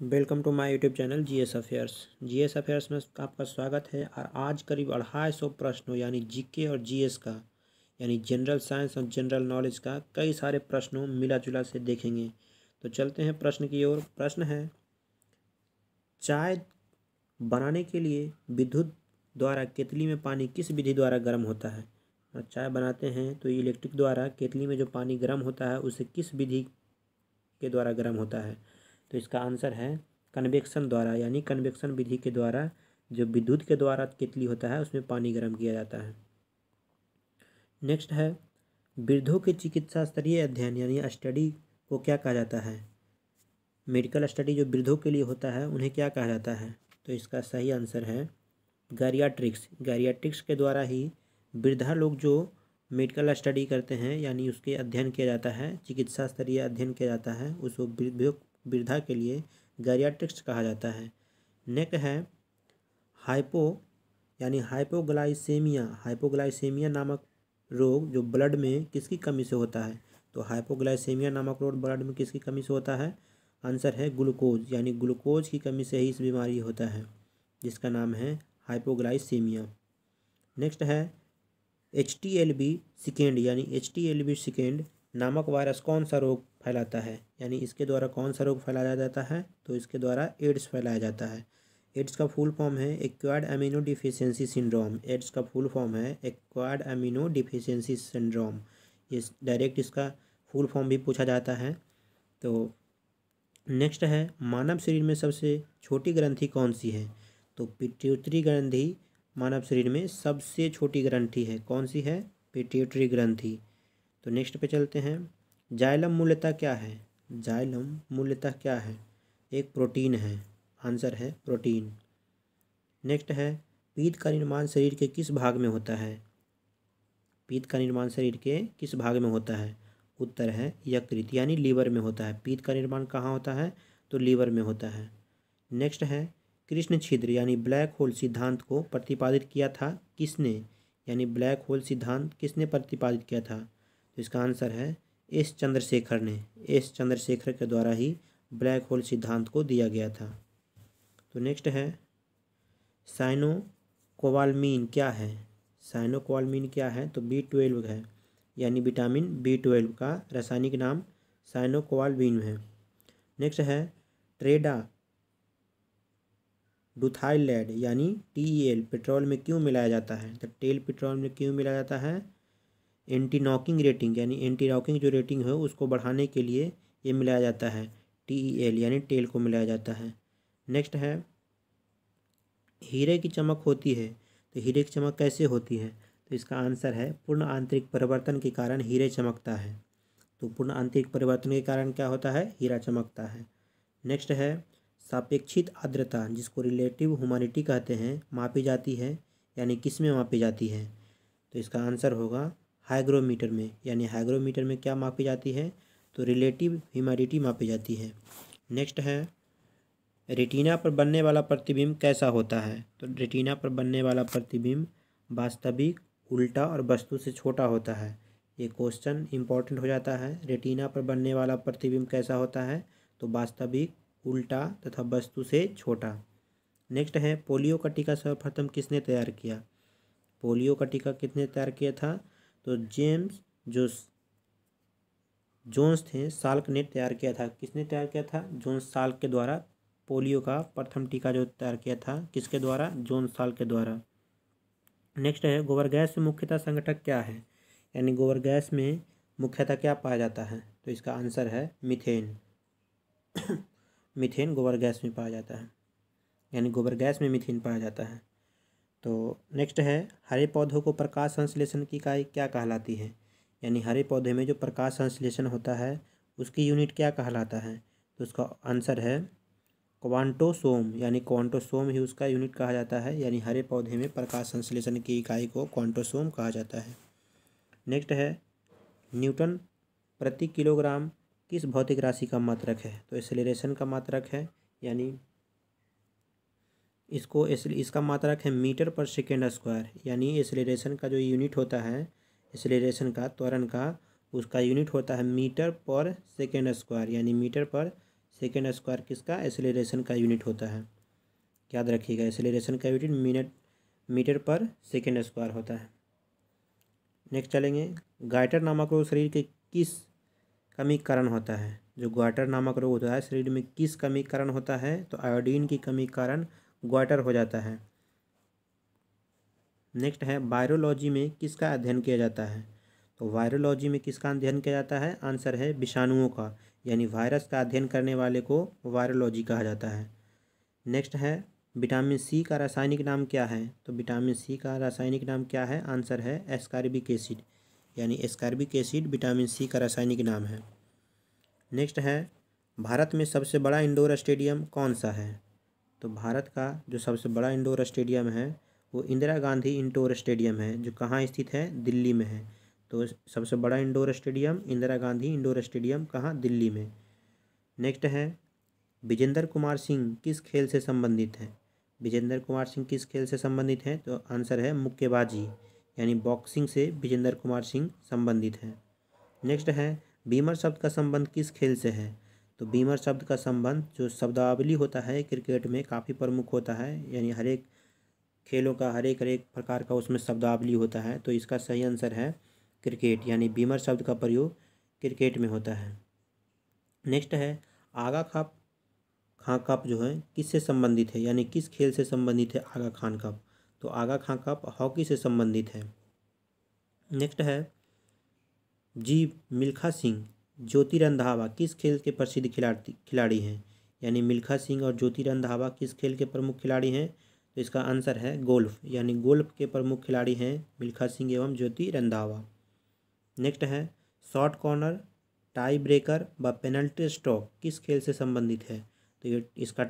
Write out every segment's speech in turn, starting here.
Welcome to my YouTube channel GS affairs में आपका स्वागत है। और आज करीब 250 प्रश्नों यानी जीके और जीएस का यानी जनरल साइंस और जनरल नॉलेज का कई सारे प्रश्नों मिला जुला से देखेंगे। तो चलते हैं प्रश्न की ओर। प्रश्न है, चाय बनाने के लिए विद्युत द्वारा केतली में पानी किस विधि द्वारा गर्म होता है। और चाय बनाते हैं तो इलेक्ट्रिक द्वारा केतली में जो पानी गर्म होता है उसे किस विधि के द्वारा गर्म होता है। तो इसका आंसर है कन्वेक्शन द्वारा, यानी कन्वेक्शन विधि के द्वारा जो विद्युत के द्वारा केतली होता है उसमें पानी गर्म किया जाता है। नेक्स्ट है, वृद्धों के चिकित्सा स्तरीय अध्ययन यानी स्टडी को क्या कहा जाता है। मेडिकल स्टडी जो वृद्धों के लिए होता है उन्हें क्या कहा जाता है। तो इसका सही आंसर है गैरियाट्रिक्स के द्वारा ही वृद्धा लोग जो मेडिकल स्टडी करते हैं यानी उसके अध्ययन किया जाता है, चिकित्सा स्तरीय अध्ययन किया जाता है, उसको वृद्धा के लिए गैरियाट्रिक्स कहा जाता है। नेक्स्ट है, हाइपोग्लाइसेमिया नामक रोग जो ब्लड में किसकी कमी से होता है। तो हाइपोग्लाइसेमिया नामक रोग ब्लड में किसकी कमी से होता है। आंसर है ग्लूकोज, यानी ग्लूकोज की कमी से ही इस बीमारी होता है जिसका नाम है हाइपोग्लाइसेमिया। नेक्स्ट है, HTLV सेकेंड नामक वायरस कौन सा रोग फैलाता है, यानी इसके द्वारा कौन सा रोग फैलाया जाता है। तो इसके द्वारा एड्स फैलाया जाता है। एड्स का फुल फॉर्म है acquired amino deficiency syndrome. AIDS का फुल फॉर्म है एक्वायर्ड अमीनो डिफिशियंसी सिंड्रोम। इस डायरेक्ट इसका फुल फॉर्म भी पूछा जाता है। तो नेक्स्ट है, मानव शरीर में सबसे छोटी ग्रंथि कौन सी है। तो पिट्यूटरी ग्रंथि मानव शरीर में सबसे छोटी ग्रंथि है। कौन सी है, पिट्यूटरी ग्रंथि। तो नेक्स्ट पे चलते हैं, जाइलम मूलतः क्या है। जाइलम मूलतः क्या है, एक प्रोटीन है। आंसर है प्रोटीन। नेक्स्ट है, पीत का निर्माण शरीर के किस भाग में होता है। पीत का निर्माण शरीर के किस भाग में होता है। उत्तर है यकृत, यानी लीवर में होता है। पीत का निर्माण कहाँ होता है, तो लीवर में होता है। नेक्स्ट है, कृष्ण छिद्र यानी ब्लैक होल सिद्धांत को प्रतिपादित किया था किसने, यानी ब्लैक होल सिद्धांत किसने प्रतिपादित किया था। तो इसका आंसर है एस चंद्रशेखर ने। एस चंद्रशेखर के द्वारा ही ब्लैक होल सिद्धांत को दिया गया था। तो नेक्स्ट है, साइनोकोबालामिन क्या है। साइनोकोबालामिन क्या है, तो B12 है, यानी विटामिन B12 का रासायनिक नाम साइनोकोबालामिन है। नेक्स्ट है, ट्रेडाडूथाइलेड यानी TEL पेट्रोल में क्यों मिलाया जाता है। तो टेल पेट्रोल में क्यों मिलाया जाता है, एंटी नॉकिंग रेटिंग यानी एंटी नॉकिंग जो रेटिंग है उसको बढ़ाने के लिए ये मिलाया जाता है। TEL यानी टेल को मिलाया जाता है। नेक्स्ट है, हीरे की चमक होती है, तो हीरे की चमक कैसे होती है। तो इसका आंसर है पूर्ण आंतरिक परिवर्तन के कारण हीरे चमकता है। तो पूर्ण आंतरिक परिवर्तन के कारण क्या होता है, हीरा चमकता है। नेक्स्ट है, सापेक्षित आर्द्रता जिसको रिलेटिव ह्यूमिडिटी कहते हैं मापी जाती है, यानी किस में मापी जाती है। तो इसका आंसर होगा हाइग्रोमीटर में, यानी हाइग्रोमीटर में क्या मापी जाती है, तो रिलेटिव ह्यूमिडिटी मापी जाती है। नेक्स्ट है, रेटिना पर बनने वाला प्रतिबिंब कैसा होता है। तो रेटिना पर बनने वाला प्रतिबिंब वास्तविक, उल्टा और वस्तु से छोटा होता है। ये क्वेश्चन इंपॉर्टेंट हो जाता है। रेटिना पर बनने वाला प्रतिबिंब कैसा होता है, तो वास्तविक, उल्टा तथा वस्तु से छोटा। नेक्स्ट है, पोलियो का टीका सर्वप्रथम किसने तैयार किया। पोलियो का टीका किसने तैयार किया था, तो जेम्स जोन्स थे, साल्क ने तैयार किया था। किसने तैयार किया था, जोन्स साल्क के द्वारा पोलियो का प्रथम टीका जो तैयार किया था, किसके द्वारा, जोन्स साल्क के द्वारा। नेक्स्ट है, गोबर गैस में मुख्यतः संगठक क्या है, यानी गोबर गैस में मुख्यतः क्या पाया जाता है। तो इसका आंसर है मीथेन। मीथेन गोबर गैस में पाया जाता है, यानी गोबर गैस में मीथेन पाया जाता है। तो नेक्स्ट है, हरे पौधों को प्रकाश संश्लेषण की इकाई क्या कहलाती है, यानी हरे पौधे में जो प्रकाश संश्लेषण होता है उसकी यूनिट क्या कहलाता है। तो उसका आंसर है क्वांटोसोम, यानी क्वांटोसोम ही उसका यूनिट कहा जाता है, यानी हरे पौधे में प्रकाश संश्लेषण की इकाई को क्वांटोसोम कहा जाता है। नेक्स्ट है, न्यूटन प्रति किलोग्राम किस भौतिक राशि का मात्रक है। तो एक्सेलरेशन का मात्रक है, यानी इसका मात्रक है मीटर पर सेकेंड स्क्वायर, यानी एक्सेलरेशन का जो यूनिट होता है, एक्सेलरेशन का, त्वरण का, उसका यूनिट होता है मीटर पर सेकेंड स्क्वायर, यानी मीटर पर सेकेंड स्क्वायर किसका एक्सेलरेशन का यूनिट होता है, याद रखिएगा। एक्सेलरेशन का यूनिट मीटर पर सेकेंड स्क्वायर होता है। नेक्स्ट चलेंगे, गाइटर नामक रोग शरीर के किस कमी के कारण होता है। जो ग्वाटर नामक रोग होता है शरीर में किस कमी के कारण होता है, तो आयोडीन की कमी के कारण ग्वाटर हो जाता है। नेक्स्ट है, वायरोलॉजी में किसका अध्ययन किया जाता है। तो वायरोलॉजी में किसका अध्ययन किया जाता है, आंसर है विषाणुओं का, यानी वायरस का अध्ययन करने वाले को वायरोलॉजी कहा जाता है। नेक्स्ट है, विटामिन सी का रासायनिक नाम क्या है। तो विटामिन सी का रासायनिक नाम क्या है, आंसर है एस्कॉर्बिक एसिड, यानी एस्कॉर्बिक एसिड विटामिन सी का रासायनिक नाम है। नेक्स्ट है, भारत में सबसे बड़ा इंडोर स्टेडियम कौन सा है। तो भारत का जो सबसे बड़ा इंडोर स्टेडियम है वो इंदिरा गांधी इंडोर स्टेडियम है, जो कहाँ स्थित है, दिल्ली में है। तो सबसे बड़ा indoor stadium Indira Gandhi indoor stadium कहाँ, दिल्ली में। नेक्स्ट है, विजेंद्र कुमार सिंह किस खेल से संबंधित है। विजेंद्र कुमार सिंह किस खेल से संबंधित है, तो आंसर है मुक्केबाजी, यानी बॉक्सिंग से विजेंद्र कुमार सिंह संबंधित है। नेक्स्ट है, बीमर शब्द का संबंध किस खेल से है। तो बीमर शब्द का संबंध जो शब्दावली होता है क्रिकेट में काफ़ी प्रमुख होता है, यानी हर एक खेलों का हर एक प्रकार का उसमें शब्दावली होता है। तो इसका सही आंसर है क्रिकेट, यानी बीमर शब्द का प्रयोग क्रिकेट में होता है। नेक्स्ट है, आगा खां कप जो है किससे संबंधित है, यानी किस खेल से संबंधित है आगा खान कप। तो आगा खां कप हॉकी से संबंधित है। नेक्स्ट है, जी मिल्खा सिंह ज्योति रंधावा किस खेल के प्रसिद्ध खिलाड़ी हैं, यानी मिल्खा सिंह और ज्योति रंधावा किस खेल के प्रमुख खिलाड़ी हैं। तो इसका आंसर है गोल्फ, यानी गोल्फ के प्रमुख खिलाड़ी हैं मिल्खा सिंह एवं ज्योति रंधावा। नेक्स्ट है, शॉर्ट कॉर्नर, टाई ब्रेकर व पेनल्टी स्ट्रोक किस खेल से संबंधित है। तो ये इसका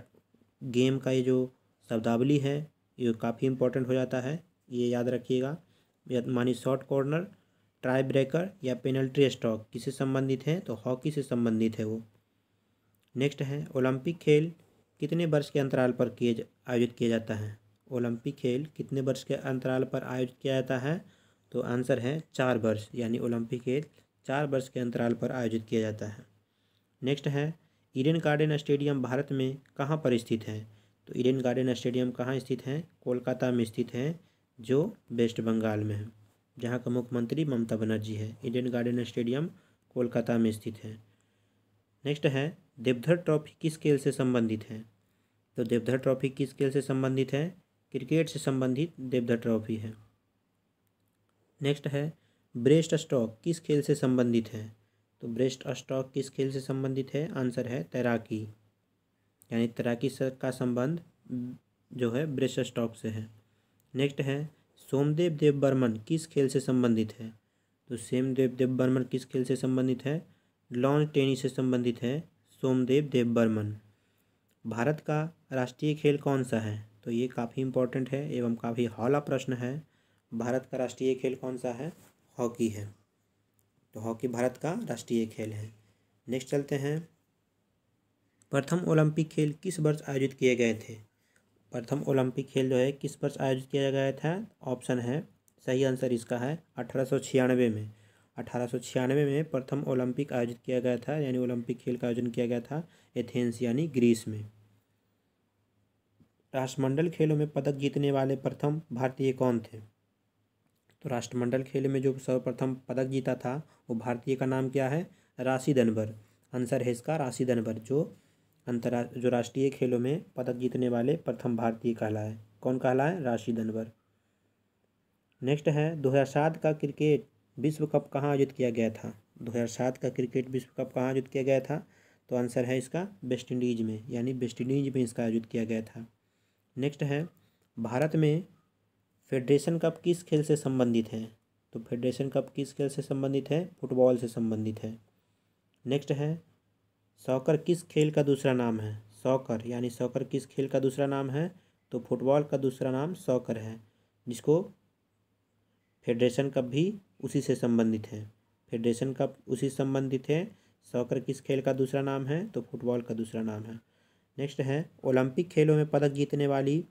गेम का ये जो शब्दावली है ये काफ़ी इंपॉर्टेंट हो जाता है, ये याद रखिएगा। मानी शॉर्ट कॉर्नर, टाई ब्रेकर या पेनल्टी स्ट्रोक किससे संबंधित है, तो हॉकी से संबंधित है वो। नेक्स्ट है, ओलंपिक खेल कितने वर्ष के अंतराल पर आयोजित किया जाता है। ओलंपिक खेल कितने वर्ष के अंतराल पर आयोजित किया जाता है, तो आंसर है 4 वर्ष, यानी ओलंपिक खेल 4 वर्ष के अंतराल पर आयोजित किया जाता है। नेक्स्ट है, ईडन गार्डन स्टेडियम भारत में कहाँ पर स्थित है। तो ईडन गार्डन स्टेडियम कहाँ स्थित है, कोलकाता में स्थित है, जो वेस्ट बंगाल में है, जहाँ का मुख्यमंत्री ममता बनर्जी है। ईडन गार्डन स्टेडियम कोलकाता में स्थित है। नेक्स्ट है, देवधर ट्रॉफी किस खेल से संबंधित है। तो देवधर ट्रॉफी किस खेल से संबंधित है, क्रिकेट से संबंधित देवधर ट्रॉफी है। नेक्स्ट है, ब्रेस्ट स्ट्रोक किस खेल से संबंधित है। तो ब्रेस्ट स्ट्रोक किस खेल से संबंधित है, आंसर है तैराकी, यानी तैराकी से का संबंध जो है ब्रेस्ट स्ट्रोक से है। नेक्स्ट है, सोमदेव देवबर्मन किस खेल से संबंधित है। तो सोमदेव देवबर्मन किस खेल से संबंधित है, लॉन टेनिस से संबंधित है सोमदेव देवबर्मन। भारत का राष्ट्रीय खेल कौन सा है। तो ये काफ़ी इंपॉर्टेंट है एवं काफ़ी हौला प्रश्न है। भारत का राष्ट्रीय खेल कौन सा है, हॉकी है। तो हॉकी भारत का राष्ट्रीय खेल है। नेक्स्ट चलते हैं, प्रथम ओलंपिक खेल किस वर्ष आयोजित किए गए थे। प्रथम ओलंपिक खेल जो है किस वर्ष आयोजित किया गया था, ऑप्शन है, सही आंसर इसका है 1896 में। 1896 में प्रथम ओलंपिक आयोजित किया गया था, यानी ओलंपिक खेल का आयोजन किया गया था एथेंस यानी ग्रीस में। राष्ट्रमंडल खेलों में पदक जीतने वाले प्रथम भारतीय कौन थे। तो राष्ट्रमंडल खेल में जो सर्वप्रथम पदक जीता था वो भारतीय का नाम क्या है, राशिद अनवर। आंसर है इसका राशिद अनवर, जो राष्ट्रीय खेलों में पदक जीतने वाले प्रथम भारतीय कहलाए। कौन कहलाए, राशिद अनवर। नेक्स्ट है, 2007 का क्रिकेट विश्व कप कहाँ आयोजित किया गया था। 2007 का क्रिकेट विश्व कप कहाँ आयोजित किया गया था, तो आंसर है इसका वेस्ट इंडीज़ में, यानी वेस्ट इंडीज़ में इसका आयोजित किया गया था। नेक्स्ट है, भारत में फेडरेशन कप किस खेल से संबंधित है। तो फेडरेशन कप किस खेल से संबंधित है, फुटबॉल से संबंधित है। नेक्स्ट है, सॉकर किस खेल का दूसरा नाम है। सॉकर यानी सॉकर किस खेल का दूसरा नाम है, तो फुटबॉल का दूसरा नाम सॉकर है, जिसको फेडरेशन कप भी उसी से संबंधित है। फेडरेशन कप उसी से संबंधित है। सॉकर किस खेल का दूसरा नाम है, तो फुटबॉल का दूसरा नाम है। नेक्स्ट है, ओलंपिक खेलों में पदक जीतने वाली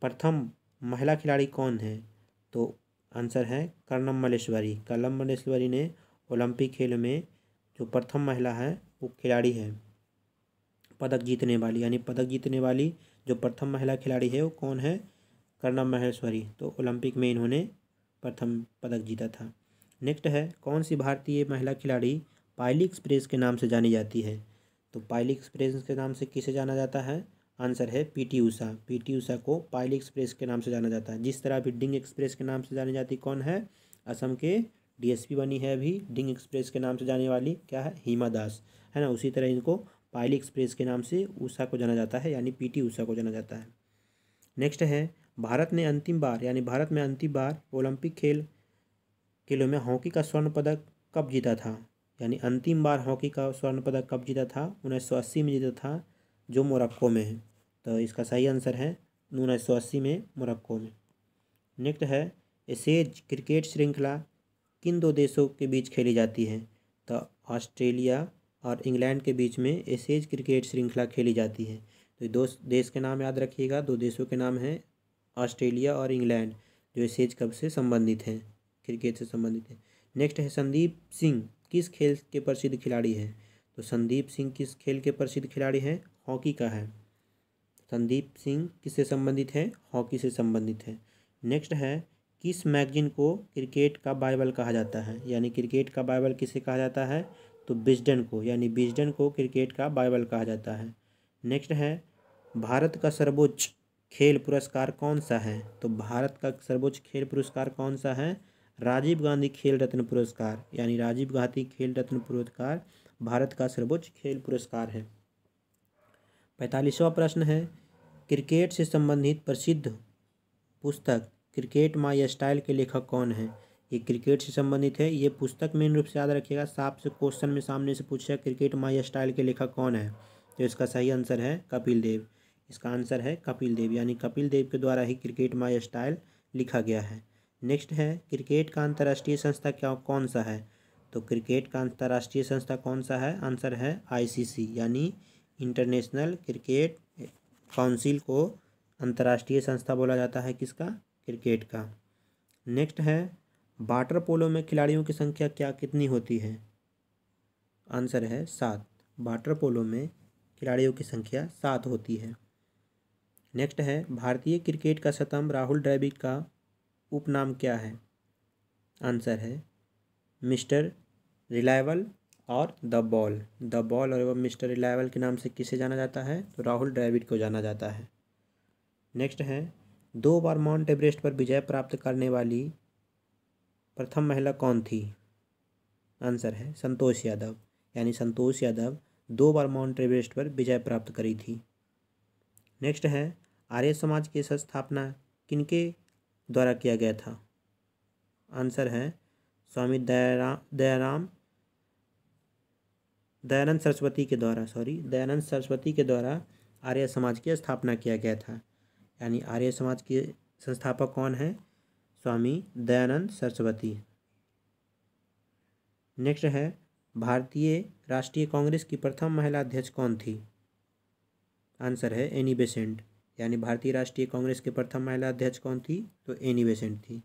प्रथम महिला खिलाड़ी कौन है। तो आंसर है कर्णम मल्लेश्वरी। कर्णम मल्लेश्वरी ने ओलंपिक खेलों में जो प्रथम महिला है वो खिलाड़ी है। पदक जीतने वाली, यानी पदक जीतने वाली जो प्रथम महिला खिलाड़ी है वो कौन है? कर्णम माहेश्वरी। तो ओलंपिक में इन्होंने प्रथम पदक जीता था। नेक्स्ट है, कौन सी भारतीय महिला खिलाड़ी पायली एक्सप्रेस के नाम से जानी जाती है? तो पायली एक्सप्रेस के नाम से किसे जाना जाता है? आंसर है पीटी ऊषा। पीटी ऊषा को पायली एक्सप्रेस के नाम से जाना जाता है। जिस तरह अभी डिंग एक्सप्रेस के नाम से जानी जाती कौन है? असम के डीएसपी बनी है अभी डिंग एक्सप्रेस के नाम से जाने वाली, क्या है? हिमा दास, है ना। उसी तरह इनको पायली एक्सप्रेस के नाम से ऊषा को जाना जाता है, यानी पीटी ऊषा को जाना जाता है। नेक्स्ट है, भारत में अंतिम बार ओलंपिक खेलों में हॉकी का स्वर्ण पदक कब जीता था? यानी अंतिम बार हॉकी का स्वर्ण पदक कब जीता था? 1980 में जीता था, जो मोरक्को में है। तो इसका सही आंसर है 1980 में मोरक्को में। नेक्स्ट है, एशेज क्रिकेट श्रृंखला किन दो देशों के बीच खेली जाती है? तो ऑस्ट्रेलिया और इंग्लैंड के बीच में एशेज क्रिकेट श्रृंखला खेली जाती है। तो दो देश के नाम याद रखिएगा, दो देशों के नाम हैं ऑस्ट्रेलिया और इंग्लैंड, जो एशेज कप से संबंधित हैं, क्रिकेट से संबंधित है। नेक्स्ट है, संदीप सिंह किस खेल के प्रसिद्ध खिलाड़ी हैं? तो संदीप सिंह किस खेल के प्रसिद्ध खिलाड़ी हैं? हॉकी का है। संदीप सिंह किससे संबंधित है? हॉकी से संबंधित है। नेक्स्ट है, किस मैगजीन को क्रिकेट का बाइबल कहा जाता है? यानी क्रिकेट का बाइबल किसे कहा जाता है? तो विजडन को, यानी विजडन को क्रिकेट का बाइबल कहा जाता है। नेक्स्ट है, भारत का सर्वोच्च खेल पुरस्कार कौन सा है? तो भारत का सर्वोच्च खेल पुरस्कार कौन सा है? राजीव गांधी खेल रत्न पुरस्कार, यानी राजीव गांधी खेल रत्न पुरस्कार भारत का सर्वोच्च खेल पुरस्कार है। 45वां प्रश्न है, क्रिकेट से संबंधित प्रसिद्ध पुस्तक क्रिकेट माई स्टाइल के लेखक कौन है? ये क्रिकेट से संबंधित है, ये पुस्तक मेन रूप से याद रखिएगा, साफ से क्वेश्चन में सामने से पूछा क्रिकेट माई स्टाइल के लेखक कौन है? तो इसका सही आंसर है कपिल देव। इसका आंसर है कपिल देव, यानी कपिल देव के द्वारा ही क्रिकेट माई स्टाइल लिखा गया है। नेक्स्ट है, क्रिकेट का अंतर्राष्ट्रीय संस्था क्या कौन सा है? तो क्रिकेट का अंतर्राष्ट्रीय संस्था कौन सा है? आंसर है आईसीसी, यानी इंटरनेशनल क्रिकेट काउंसिल को अंतर्राष्ट्रीय संस्था बोला जाता है किसका? क्रिकेट का। नेक्स्ट है, वाटर पोलो में खिलाड़ियों की संख्या कितनी होती है? आंसर है 7। वाटर पोलो में खिलाड़ियों की संख्या 7 होती है। नेक्स्ट है, भारतीय क्रिकेट का शतम राहुल द्रविड़ का उपनाम क्या है? आंसर है मिस्टर रिलायबल और द बॉल और मिस्टर रिलायबल के नाम से किसे जाना जाता है? तो राहुल द्रविड़ को जाना जाता है। नेक्स्ट है, 2 बार माउंट एवरेस्ट पर विजय प्राप्त करने वाली प्रथम महिला कौन थी? आंसर है संतोष यादव, यानी संतोष यादव 2 बार माउंट एवरेस्ट पर विजय प्राप्त करी थी। नेक्स्ट है, आर्य समाज की स्थापना किनके द्वारा किया गया था? आंसर है स्वामी दयानंद सरस्वती के द्वारा आर्य समाज की स्थापना किया गया था। यानी आर्य समाज के संस्थापक कौन है? स्वामी दयानंद सरस्वती। नेक्स्ट है, भारतीय राष्ट्रीय कांग्रेस की प्रथम महिला अध्यक्ष कौन थी? आंसर है एनी बेसेंट, यानी भारतीय राष्ट्रीय कांग्रेस के प्रथम महिला अध्यक्ष कौन थी? तो एनी बेसेंट थी।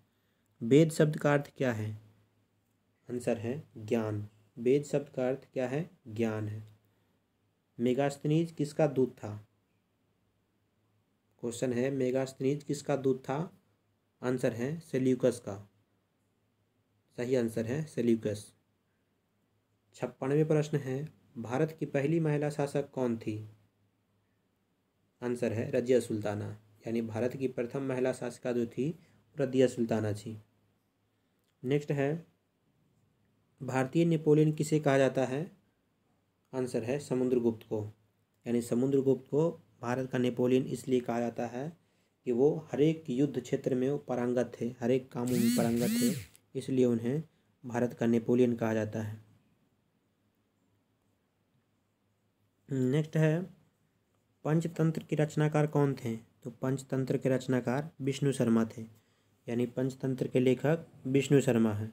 वेद शब्द का अर्थ क्या है? आंसर है ज्ञान। वेद शब्द का अर्थ क्या है? ज्ञान है। मेगास्थनीज किसका दूत था? क्वेश्चन है, मेगास्थनीज किसका दूत था? आंसर है सेल्यूकस का। सही आंसर है सेल्यूकस। 56वें प्रश्न है, भारत की पहली महिला शासक कौन थी? आंसर है रजिया सुल्ताना, यानी भारत की प्रथम महिला शासिका जो थी रजिया सुल्ताना थी। नेक्स्ट है, भारतीय नेपोलियन किसे कहा जाता है? आंसर है समुद्रगुप्त को, यानी समुद्रगुप्त को भारत का नेपोलियन इसलिए कहा जाता है कि वो हर एक युद्ध क्षेत्र में वो पारंगत थे, हर एक कामों में पारंगत थे, इसलिए उन्हें भारत का नेपोलियन कहा जाता है। नेक्स्ट है, पंचतंत्र के रचनाकार कौन थे? तो पंचतंत्र के रचनाकार विष्णु शर्मा थे, यानी पंचतंत्र के लेखक विष्णु शर्मा हैं।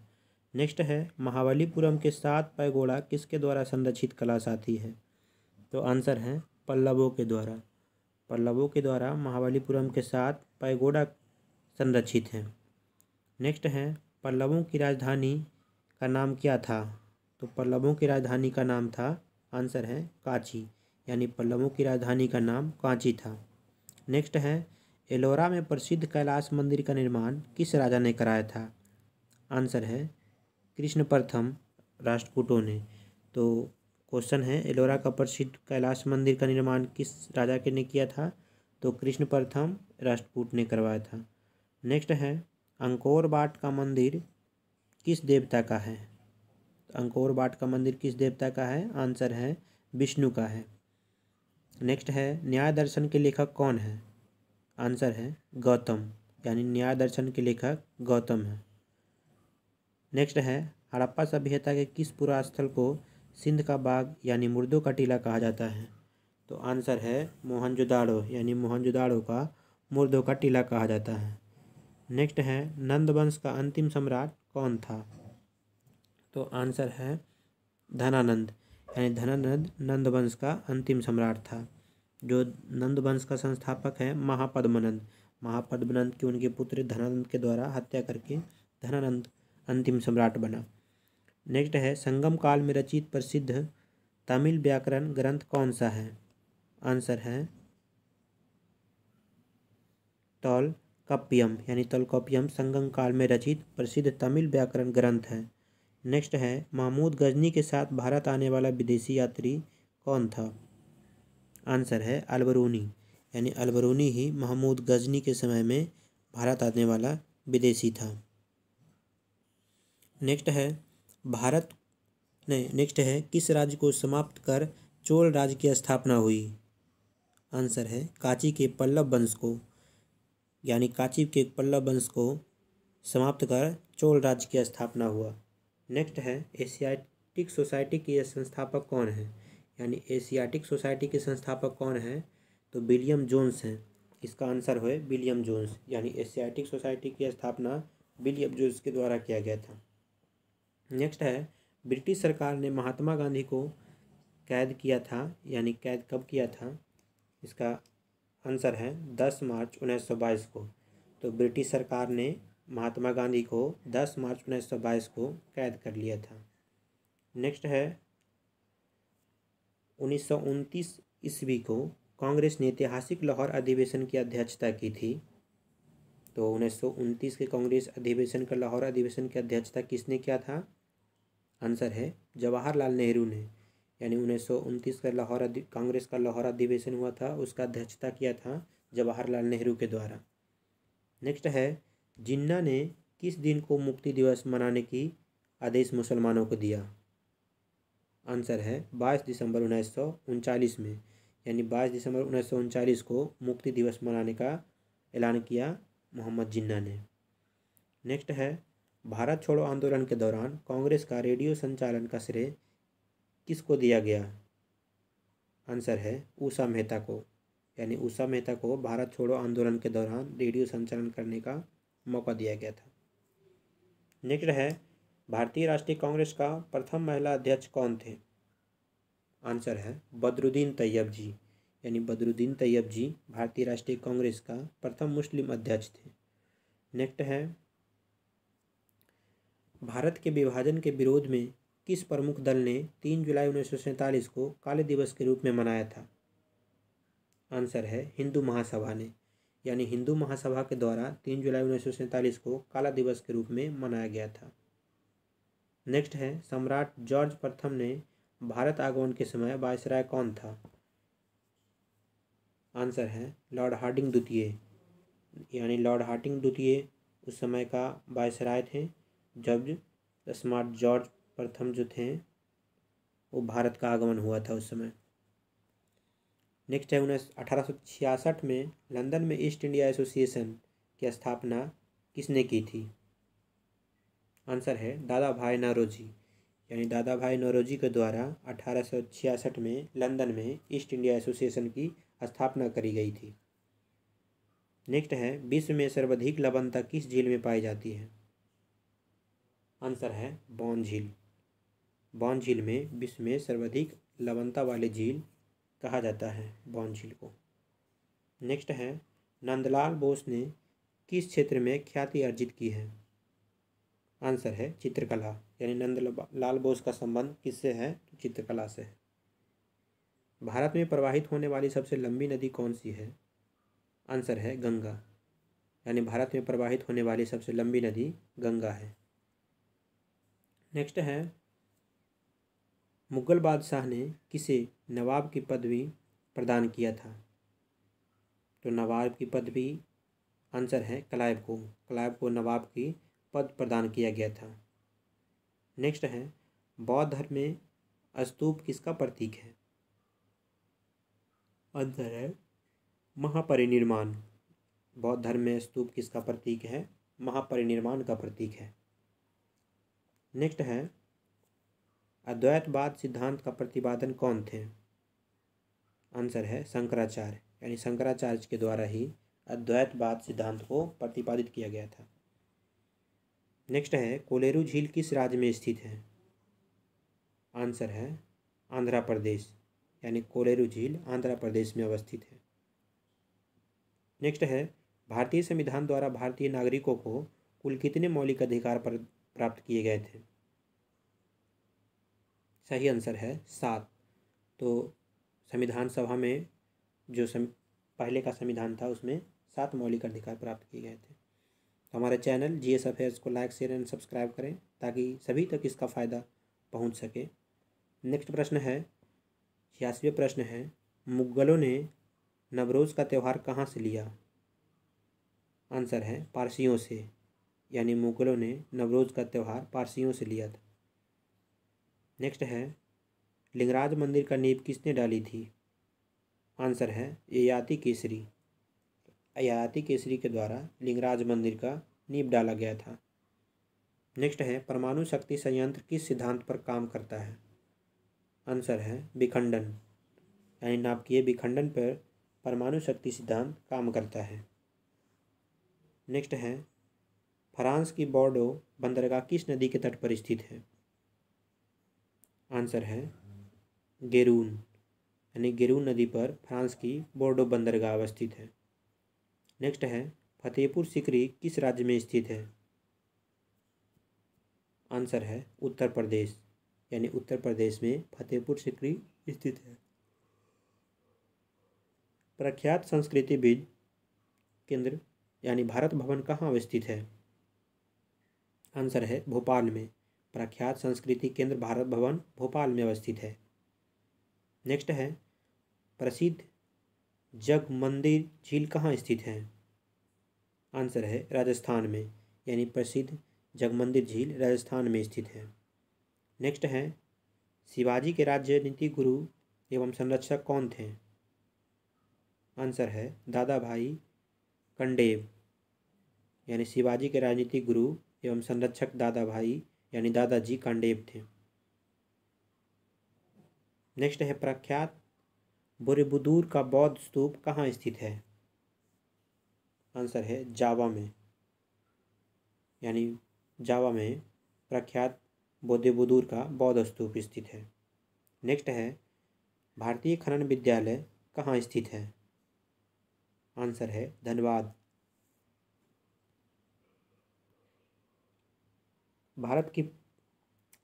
नेक्स्ट है, महाबलीपुरम के 7 पैगोड़ा किसके द्वारा संरक्षित कला साथी है? तो आंसर है पल्लवों के द्वारा। पल्लवों के द्वारा महाबलीपुरम के 7 पैगोड़ा संरक्षित हैं। नेक्स्ट है, पल्लवों की राजधानी का नाम क्या था? तो पल्लवों की राजधानी का नाम था, आंसर है काची, यानी पल्लवों की राजधानी का नाम कांची था। नेक्स्ट है एलोरा में प्रसिद्ध कैलाश मंदिर का निर्माण किस राजा ने कराया था? आंसर है कृष्ण प्रथम राष्ट्रकूटों ने। तो क्वेश्चन है एलोरा का प्रसिद्ध कैलाश मंदिर का निर्माण किस राजा के ने किया था? तो कृष्ण प्रथम राष्ट्रकूट ने करवाया था। नेक्स्ट है अंकोर वाट का मंदिर किस देवता का है? अंकोर वाट का मंदिर किस देवता का है? आंसर है विष्णु का है। नेक्स्ट है न्याय दर्शन के लेखक कौन है? आंसर है गौतम, यानी न्याय दर्शन के लेखक गौतम है। नेक्स्ट है हड़प्पा सभ्यता के किस पुरास्थल को सिंध का बाग यानी मुर्दों का टीला कहा जाता है? तो आंसर है मोहनजोदाड़ो, यानी मोहनजोदाड़ो का मुर्दों का टीला कहा जाता है। नेक्स्ट है नंद वंश का अंतिम सम्राट कौन था? तो आंसर है धनानंद, यानी धनानंद नंद वंश का अंतिम सम्राट था। जो नंद वंश का संस्थापक है महापद्मनंद, महापद्मनंद की उनके पुत्र धनानंद के द्वारा हत्या करके धनानंद अंतिम सम्राट बना। नेक्स्ट है संगम काल में रचित प्रसिद्ध तमिल व्याकरण ग्रंथ कौन सा है? आंसर है तोलकाप्पियम, यानी तोलकाप्पियम संगम काल में रचित प्रसिद्ध तमिल व्याकरण ग्रंथ है। नेक्स्ट है महमूद गजनी के साथ भारत आने वाला विदेशी यात्री कौन था? आंसर है अलबरूनी, यानी अलबरूनी ही महमूद गजनी के समय में भारत आने वाला विदेशी था। नेक्स्ट है किस राज्य को समाप्त कर चोल राज्य की स्थापना हुई? आंसर है कांची के पल्लव वंश को, यानी कांची के पल्लव वंश को समाप्त कर चोल राज्य की स्थापना हुआ। नेक्स्ट है एशियाटिक सोसाइटी के संस्थापक कौन है? यानी एशियाटिक सोसाइटी के संस्थापक कौन है? तो विलियम जोन्स हैं। इसका आंसर है विलियम जोन्स, यानी एशियाटिक सोसाइटी की स्थापना विलियम जोन्स के द्वारा किया गया था। नेक्स्ट है ब्रिटिश सरकार ने महात्मा गांधी को कैद किया था, यानी कैद कब किया था? इसका आंसर है 10 मार्च 1922 को। तो ब्रिटिश सरकार ने महात्मा गांधी को 10 मार्च 1922 को कैद कर लिया था। नेक्स्ट है 1929 ईस्वी को कांग्रेस ने ऐतिहासिक लाहौर अधिवेशन की अध्यक्षता की थी। तो 1929 के कांग्रेस अधिवेशन का लाहौर अधिवेशन की अध्यक्षता किसने किया था? आंसर है जवाहरलाल नेहरू ने, यानी 1929 का कांग्रेस का लाहौर अधिवेशन हुआ था, उसका अध्यक्षता किया था जवाहरलाल नेहरू के द्वारा। नेक्स्ट है जिन्ना ने किस दिन को मुक्ति दिवस मनाने की आदेश मुसलमानों को दिया? आंसर है 22 दिसंबर 1939 में, यानी 22 दिसंबर 1939 को मुक्ति दिवस मनाने का ऐलान किया मोहम्मद जिन्ना ने। नेक्स्ट है भारत छोड़ो आंदोलन के दौरान कांग्रेस का रेडियो संचालन का श्रेय किसको दिया गया? आंसर है उषा मेहता को, यानी उषा मेहता को भारत छोड़ो आंदोलन के दौरान रेडियो संचालन करने का मौका दिया गया था। नेक्स्ट है भारतीय राष्ट्रीय कांग्रेस का प्रथम महिला अध्यक्ष कौन थे? आंसर है बदरुद्दीन तैयब जी, यानी बदरुद्दीन तैयब जी भारतीय राष्ट्रीय कांग्रेस का प्रथम मुस्लिम अध्यक्ष थे। नेक्स्ट है भारत के विभाजन के विरोध में किस प्रमुख दल ने 3 जुलाई 1947 को काले दिवस के रूप में मनाया था? आंसर है हिंदू महासभा ने, यानी हिंदू महासभा के द्वारा 3 जुलाई 1947 को काला दिवस के रूप में मनाया गया था। नेक्स्ट है सम्राट जॉर्ज प्रथम ने भारत आगमन के समय वायसराय कौन था? आंसर है लॉर्ड हार्डिंग द्वितीय, यानी लॉर्ड हार्डिंग द्वितीय उस समय का वायसराय थे जब सम्राट जॉर्ज प्रथम जो थे वो भारत का आगमन हुआ था उस समय। नेक्स्ट है 1866 में लंदन में ईस्ट इंडिया एसोसिएशन की स्थापना किसने की थी? आंसर है दादा भाई नौरोजी, यानी दादा भाई नौरोजी के द्वारा 1866 में लंदन में ईस्ट इंडिया एसोसिएशन की स्थापना करी गई थी। नेक्स्ट है विश्व में सर्वाधिक लवणता किस झील में पाई जाती है? आंसर है बौन झील। बौन झील में विश्व में सर्वाधिक लवणता वाले झील कहा जाता है बौन झील को। नेक्स्ट है नंदलाल बोस ने किस क्षेत्र में ख्याति अर्जित की है? आंसर है चित्रकला, यानी नंदलाल बोस का संबंध किससे है? चित्रकला से है। भारत में प्रवाहित होने वाली सबसे लंबी नदी कौन सी है? आंसर है गंगा। यानी भारत में प्रवाहित होने वाली सबसे लंबी नदी गंगा है। नेक्स्ट है, मुगल बादशाह ने किसे नवाब की पदवी प्रदान किया था? तो नवाब की पदवी, आंसर है क्लाइव को। क्लाइव को नवाब की पद प्रदान किया गया था। नेक्स्ट है, बौद्ध धर्म में स्तूप किसका प्रतीक है? आंसर है महापरिनिर्वाण। बौद्ध धर्म में स्तूप किसका प्रतीक है? महापरिनिर्वाण का प्रतीक है। नेक्स्ट है, अद्वैतवाद सिद्धांत का प्रतिपादन कौन थे? आंसर है शंकराचार्य। यानी शंकराचार्य के द्वारा ही अद्वैतवाद सिद्धांत को प्रतिपादित किया गया था। नेक्स्ट है, कोलेरू झील किस राज्य में स्थित है? आंसर है आंध्र प्रदेश। यानी कोलेरू झील आंध्र प्रदेश में अवस्थित है। नेक्स्ट है, भारतीय संविधान द्वारा भारतीय नागरिकों को कुल कितने मौलिक अधिकार प्राप्त किए गए थे? सही आंसर है 7। तो संविधान सभा में जो पहले का संविधान था उसमें 7 मौलिक अधिकार प्राप्त किए गए थे। तो हमारे चैनल जीएस अफेयर्स को लाइक शेयर एंड सब्सक्राइब करें ताकि सभी तक इसका फ़ायदा पहुंच सके। नेक्स्ट प्रश्न है, 86वां प्रश्न है, मुगलों ने नवरोज़ का त्यौहार कहाँ से लिया? आंसर है पारसियों से। यानी मुगलों ने नवरोज़ का त्यौहार पारसियों से लिया था। नेक्स्ट है, लिंगराज मंदिर का नींव किसने डाली थी? आंसर है ययाति केसरी। ययाति केसरी के द्वारा लिंगराज मंदिर का नींव डाला गया था। नेक्स्ट है, परमाणु शक्ति संयंत्र किस सिद्धांत पर काम करता है? आंसर है विखंडन। यानी नाभिकीय विखंडन पर परमाणु शक्ति सिद्धांत काम करता है। नेक्स्ट है, फ्रांस की बोर्डो बंदरगाह किस नदी के तट पर स्थित है? आंसर है गेरून। यानी गेरून नदी पर फ्रांस की बोर्डो बंदरगाह अवस्थित है। नेक्स्ट है, फतेहपुर सीकरी किस राज्य में स्थित है? आंसर है उत्तर प्रदेश। यानी उत्तर प्रदेश में फतेहपुर सीकरी स्थित है। प्रख्यात संस्कृतिविद केंद्र यानी भारत भवन कहाँ अवस्थित है? आंसर है भोपाल में। प्रख्यात संस्कृति केंद्र भारत भवन भोपाल में अवस्थित है। नेक्स्ट है, प्रसिद्ध जगमंदिर झील कहाँ स्थित है? आंसर है राजस्थान में। यानी प्रसिद्ध जगमंदिर झील राजस्थान में स्थित है। नेक्स्ट है, शिवाजी के राजनीतिक गुरु एवं संरक्षक कौन थे? आंसर है दादा भाई कंडेव। यानी शिवाजी के राजनीतिक गुरु एवं संरक्षक दादा भाई यानी दादाजी कांडेव थे। नेक्स्ट है, प्रख्यात बोरेबुदूर का बौद्ध स्तूप कहाँ स्थित है? आंसर है जावा में। यानी जावा में प्रख्यात बोरेबुदूर का बौद्ध स्तूप स्थित है। नेक्स्ट है, भारतीय खनन विद्यालय कहाँ स्थित है? आंसर है धनबाद। भारत की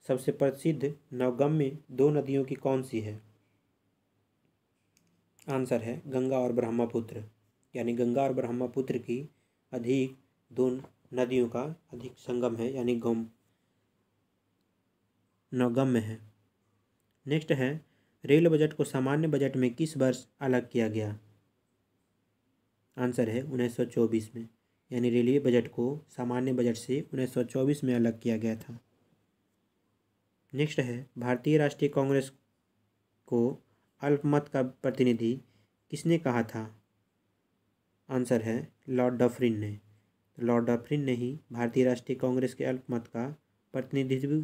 सबसे प्रसिद्ध नवगम्य 2 नदियों की कौन सी है? आंसर है गंगा और ब्रह्मपुत्र। यानी गंगा और ब्रह्मपुत्र की अधिक 2 नदियों का अधिक संगम है यानी नवगम्य है। नेक्स्ट है, रेल बजट को सामान्य बजट में किस वर्ष अलग किया गया? आंसर है 1924 में। यानी रेलवे बजट को सामान्य बजट से 1924 में अलग किया गया था। नेक्स्ट है, भारतीय राष्ट्रीय कांग्रेस को अल्पमत का प्रतिनिधि किसने कहा था? आंसर है लॉर्ड डफरिन ने। लॉर्ड डफरिन ने ही भारतीय राष्ट्रीय कांग्रेस के अल्पमत का प्रतिनिधित्व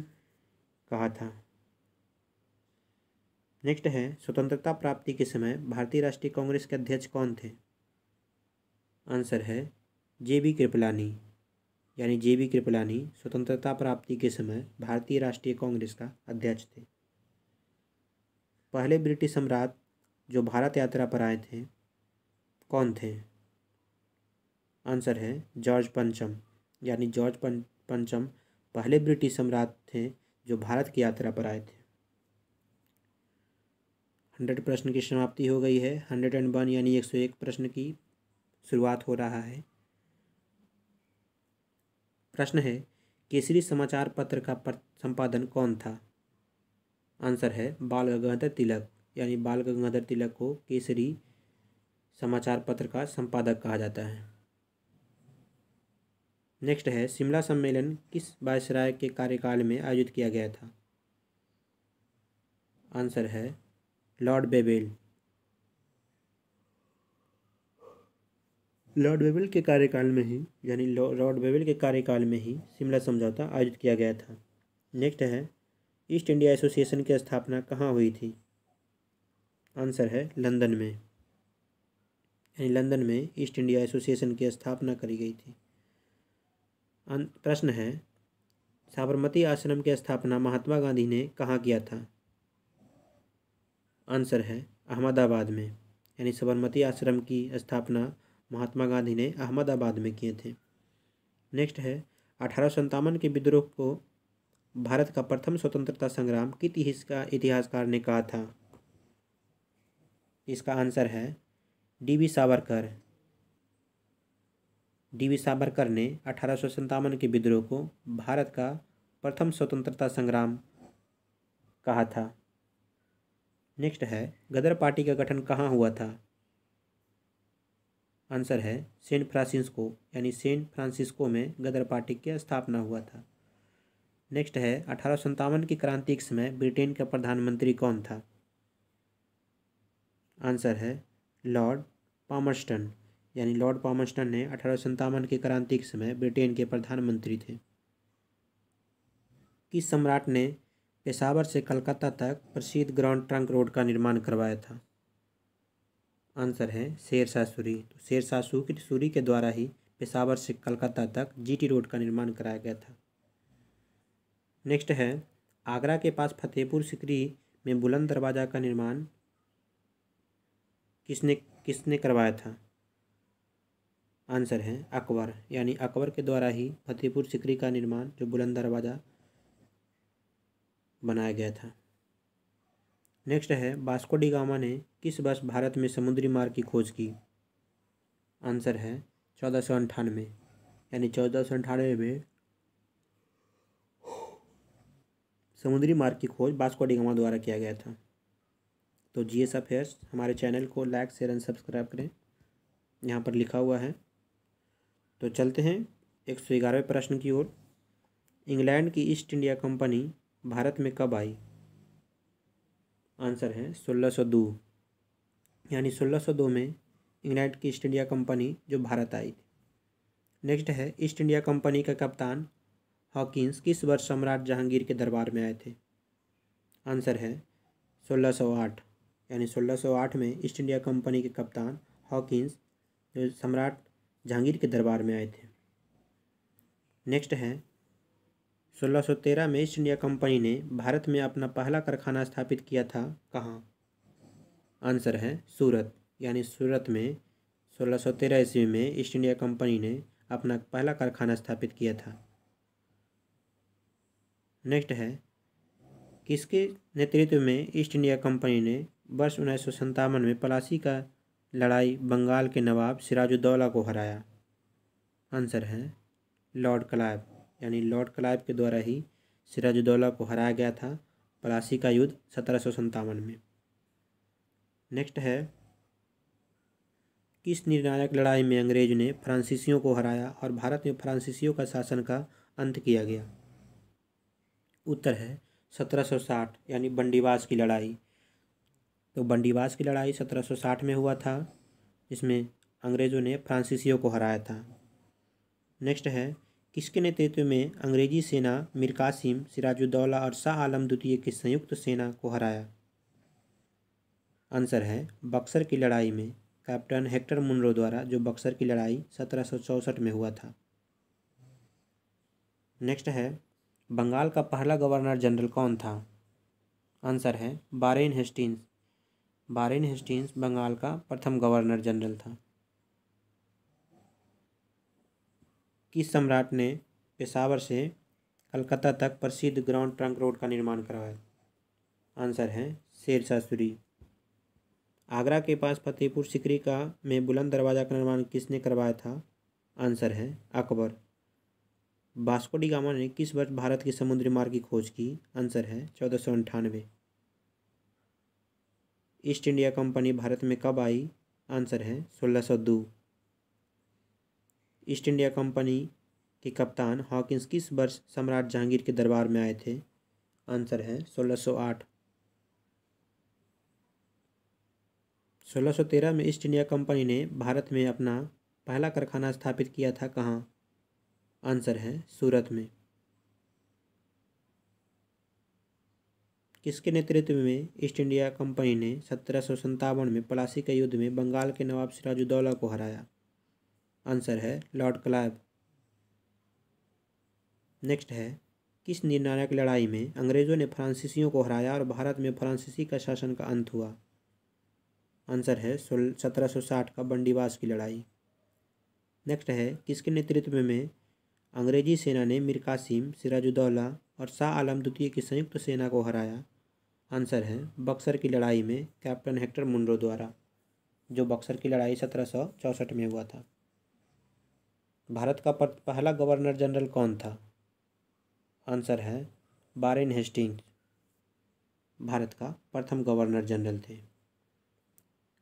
कहा था। नेक्स्ट है, स्वतंत्रता प्राप्ति के समय भारतीय राष्ट्रीय कांग्रेस के अध्यक्ष कौन थे? आंसर है जेबी कृपलानी। यानी जेबी कृपलानी स्वतंत्रता प्राप्ति के समय भारतीय राष्ट्रीय कांग्रेस का अध्यक्ष थे। पहले ब्रिटिश सम्राट जो भारत यात्रा पर आए थे कौन थे? आंसर है जॉर्ज पंचम। यानी जॉर्ज पंचम पहले ब्रिटिश सम्राट थे जो भारत की यात्रा पर आए थे। 100 प्रश्न की समाप्ति हो गई है। 101 यानी 101 प्रश्न की शुरुआत हो रहा है। प्रश्न है, केसरी समाचार पत्र का संपादन कौन था? आंसर है बाल गंगाधर तिलक, यानी बाल गंगाधर तिलक को केसरी समाचार पत्र का संपादक कहा जाता है। नेक्स्ट है, शिमला सम्मेलन किस वायसराय के कार्यकाल में आयोजित किया गया था? आंसर है लॉर्ड बेवेल। लॉर्ड बेवेल के कार्यकाल में ही, यानी लॉर्ड बेवेल के कार्यकाल में ही शिमला समझौता आयोजित किया गया था। नेक्स्ट है, ईस्ट इंडिया एसोसिएशन की स्थापना कहाँ हुई थी? आंसर है लंदन में, यानी लंदन में ईस्ट इंडिया एसोसिएशन की स्थापना करी गई थी। प्रश्न है, साबरमती आश्रम की स्थापना महात्मा गांधी ने कहाँ किया था? आंसर है अहमदाबाद में, यानी साबरमती आश्रम की स्थापना महात्मा गांधी ने अहमदाबाद में किए थे। नेक्स्ट है, 1857 के विद्रोह को भारत का प्रथम स्वतंत्रता संग्राम किस इतिहासकार ने कहा था? इसका आंसर है डी.वी. सावरकर। डी.वी. सावरकर ने 1857 के विद्रोह को भारत का प्रथम स्वतंत्रता संग्राम कहा था। नेक्स्ट है, गदर पार्टी का गठन कहाँ हुआ था? आंसर है सेंट फ्रांसिस्को, यानी सेंट फ्रांसिस्को में गदर पार्टी की स्थापना हुआ था। नेक्स्ट है, 1857 की क्रांति के समय ब्रिटेन का प्रधानमंत्री कौन था? आंसर है लॉर्ड पामर्स्टन, यानी लॉर्ड पामर्स्टन ने 1857 की क्रांति के समय ब्रिटेन के प्रधानमंत्री थे। किस सम्राट ने पेशावर से कलकत्ता तक प्रसिद्ध ग्रांड ट्रंक रोड का निर्माण करवाया था? आंसर है शेरशाह सूरी। तो शेरशाह सूरी के द्वारा ही पेशावर से कलकत्ता तक जीटी रोड का निर्माण कराया गया था। नेक्स्ट है, आगरा के पास फतेहपुर सिकरी में बुलंद दरवाज़ा का निर्माण किसने करवाया था? आंसर है अकबर, यानी अकबर के द्वारा ही फतेहपुर सिकरी का निर्माण, जो बुलंद दरवाज़ा बनाया गया था। नेक्स्ट है, वास्को डी गामा ने किस वर्ष भारत में समुद्री मार्ग की खोज की? आंसर है 1498, यानी 1498 में समुद्री मार्ग की खोज वास्को डी गामा द्वारा किया गया था। तो जीएस अफेयर्स हमारे चैनल को लाइक शेयर एंड सब्सक्राइब करें, यहाँ पर लिखा हुआ है। तो चलते हैं 111वें प्रश्न की ओर। इंग्लैंड की ईस्ट इंडिया कंपनी भारत में कब आई? आंसर है 1602, यानी 1602 में इंग्लैंड की ईस्ट इंडिया कंपनी जो भारत आई थी। नेक्स्ट है, ईस्ट इंडिया कंपनी का कप्तान हॉकिंस किस वर्ष सम्राट जहांगीर के दरबार में आए थे? आंसर है 1608, यानी 1608 में ईस्ट इंडिया कंपनी के कप्तान हॉकिंस जो सम्राट जहांगीर के दरबार में आए थे। नेक्स्ट है, 1613 में ईस्ट इंडिया कंपनी ने भारत में अपना पहला कारखाना स्थापित किया था कहाँ? आंसर है सूरत, यानी सूरत में 1613 ईस्वी में ईस्ट इंडिया कंपनी ने अपना पहला कारखाना स्थापित किया था। नेक्स्ट है, किसके नेतृत्व में ईस्ट इंडिया कंपनी ने वर्ष 1957 में प्लासी का लड़ाई बंगाल के नवाब सिराजुद्दौला को हराया? आंसर है लॉर्ड क्लाइव, यानी लॉर्ड क्लाइव के द्वारा ही सिराजुद्दौला को हराया गया था प्लासी का युद्ध 1757 में। नेक्स्ट है, किस निर्णायक लड़ाई में अंग्रेज ने फ्रांसीसियों को हराया और भारत में फ्रांसीसियों का शासन का अंत किया गया? उत्तर है 1760, यानी बंडीवास की लड़ाई। तो बंडीवास की लड़ाई 1760 में हुआ था, जिसमें अंग्रेज़ों ने फ्रांसीसियों को हराया था। नेक्स्ट है, किसके नेतृत्व में अंग्रेजी सेना मीर कासिम, सिराजुद्दौला और शाह आलम द्वितीय की संयुक्त सेना को हराया? आंसर है बक्सर की लड़ाई में कैप्टन हेक्टर मुनरो द्वारा, जो बक्सर की लड़ाई 1764 में हुआ था। नेक्स्ट है, बंगाल का पहला गवर्नर जनरल कौन था? आंसर है Warren Hastings. Warren Hastings Bengal का प्रथम गवर्नर जनरल था। किस सम्राट ने पेशावर से कलकत्ता तक प्रसिद्ध ग्रांड ट्रंक रोड का निर्माण करवाया? आंसर है शेरशाह सूरी। आगरा के पास फतेहपुर सिकरी का में बुलंद दरवाज़ा का निर्माण किसने करवाया था? आंसर है अकबर। वास्को डी गामा ने किस वर्ष भारत के समुद्री मार्ग की खोज की? आंसर है 1498। ईस्ट इंडिया कंपनी भारत में कब आई? आंसर है 1602। ईस्ट इंडिया कंपनी के कप्तान हॉकिंस किस वर्ष सम्राट जहांगीर के दरबार में आए थे? आंसर है 1608। 1613 में ईस्ट इंडिया कंपनी ने भारत में अपना पहला कारखाना स्थापित किया था कहाँ? आंसर है सूरत में। किसके नेतृत्व में ईस्ट इंडिया कंपनी ने 1757 में प्लासी के युद्ध में बंगाल के नवाब सिराजुद्दौला को हराया? आंसर है लॉर्ड क्लाइव। नेक्स्ट है, किस निर्णायक लड़ाई में अंग्रेजों ने फ्रांसीसियों को हराया और भारत में फ्रांसीसी का शासन का अंत हुआ? आंसर है 1760 का बंदीवास की लड़ाई। नेक्स्ट है, किसके नेतृत्व में अंग्रेजी सेना ने मीर कासिम, सिराजुद्दौला और शाह आलम द्वितीय की संयुक्त सेना को हराया? आंसर है बक्सर की लड़ाई में कैप्टन हेक्टर मुनरो द्वारा, जो बक्सर की लड़ाई 1764 में हुआ था। भारत का पहला गवर्नर जनरल कौन था? आंसर है वारेन हेस्टिंग्स भारत का प्रथम गवर्नर जनरल थे।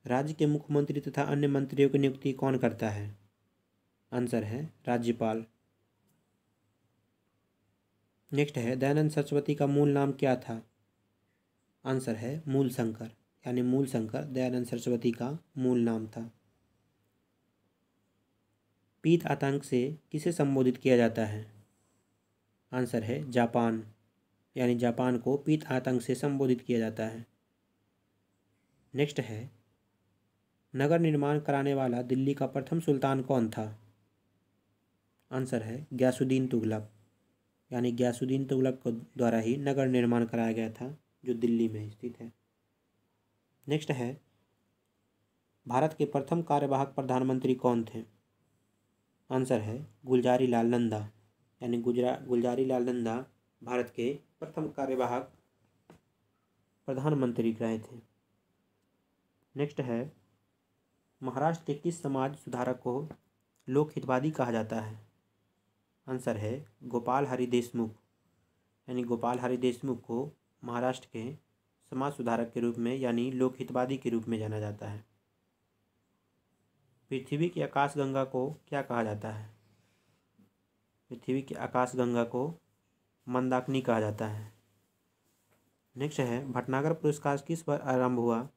राज्य के मुख्यमंत्री तथा अन्य मंत्रियों की नियुक्ति कौन करता है? आंसर है राज्यपाल। नेक्स्ट है, दयानंद सरस्वती का मूल नाम क्या था? आंसर है मूल शंकर, यानी मूल शंकर दयानंद सरस्वती का मूल नाम था। पीत आतंक से किसे संबोधित किया जाता है? आंसर है जापान, यानी जापान को पीत आतंक से संबोधित किया जाता है। नेक्स्ट है, नगर निर्माण कराने वाला दिल्ली का प्रथम सुल्तान कौन था? आंसर है गयासुद्दीन तुगलक, यानी गयासुद्दीन तुगलक को द्वारा ही नगर निर्माण कराया गया था, जो दिल्ली में स्थित है। नेक्स्ट है, भारत के प्रथम कार्यवाहक प्रधानमंत्री कौन थे? आंसर है गुलजारी लाल नंदा, यानी गुलजारी लाल नंदा भारत के प्रथम कार्यवाहक प्रधानमंत्री रहे थे। नेक्स्ट है, महाराष्ट्र के किस समाज सुधारक को लोकहितवादी कहा जाता है? आंसर है गोपाल हरि देशमुख, यानी गोपाल हरि देशमुख को महाराष्ट्र के समाज सुधारक के रूप में, यानी लोकहितवादी के रूप में जाना जाता है। पृथ्वी की आकाशगंगा को क्या कहा जाता है? पृथ्वी की आकाशगंगा को मंदाकिनी कहा जाता है। नेक्स्ट है, भटनागर पुरस्कार किस बार आरंभ हुआ?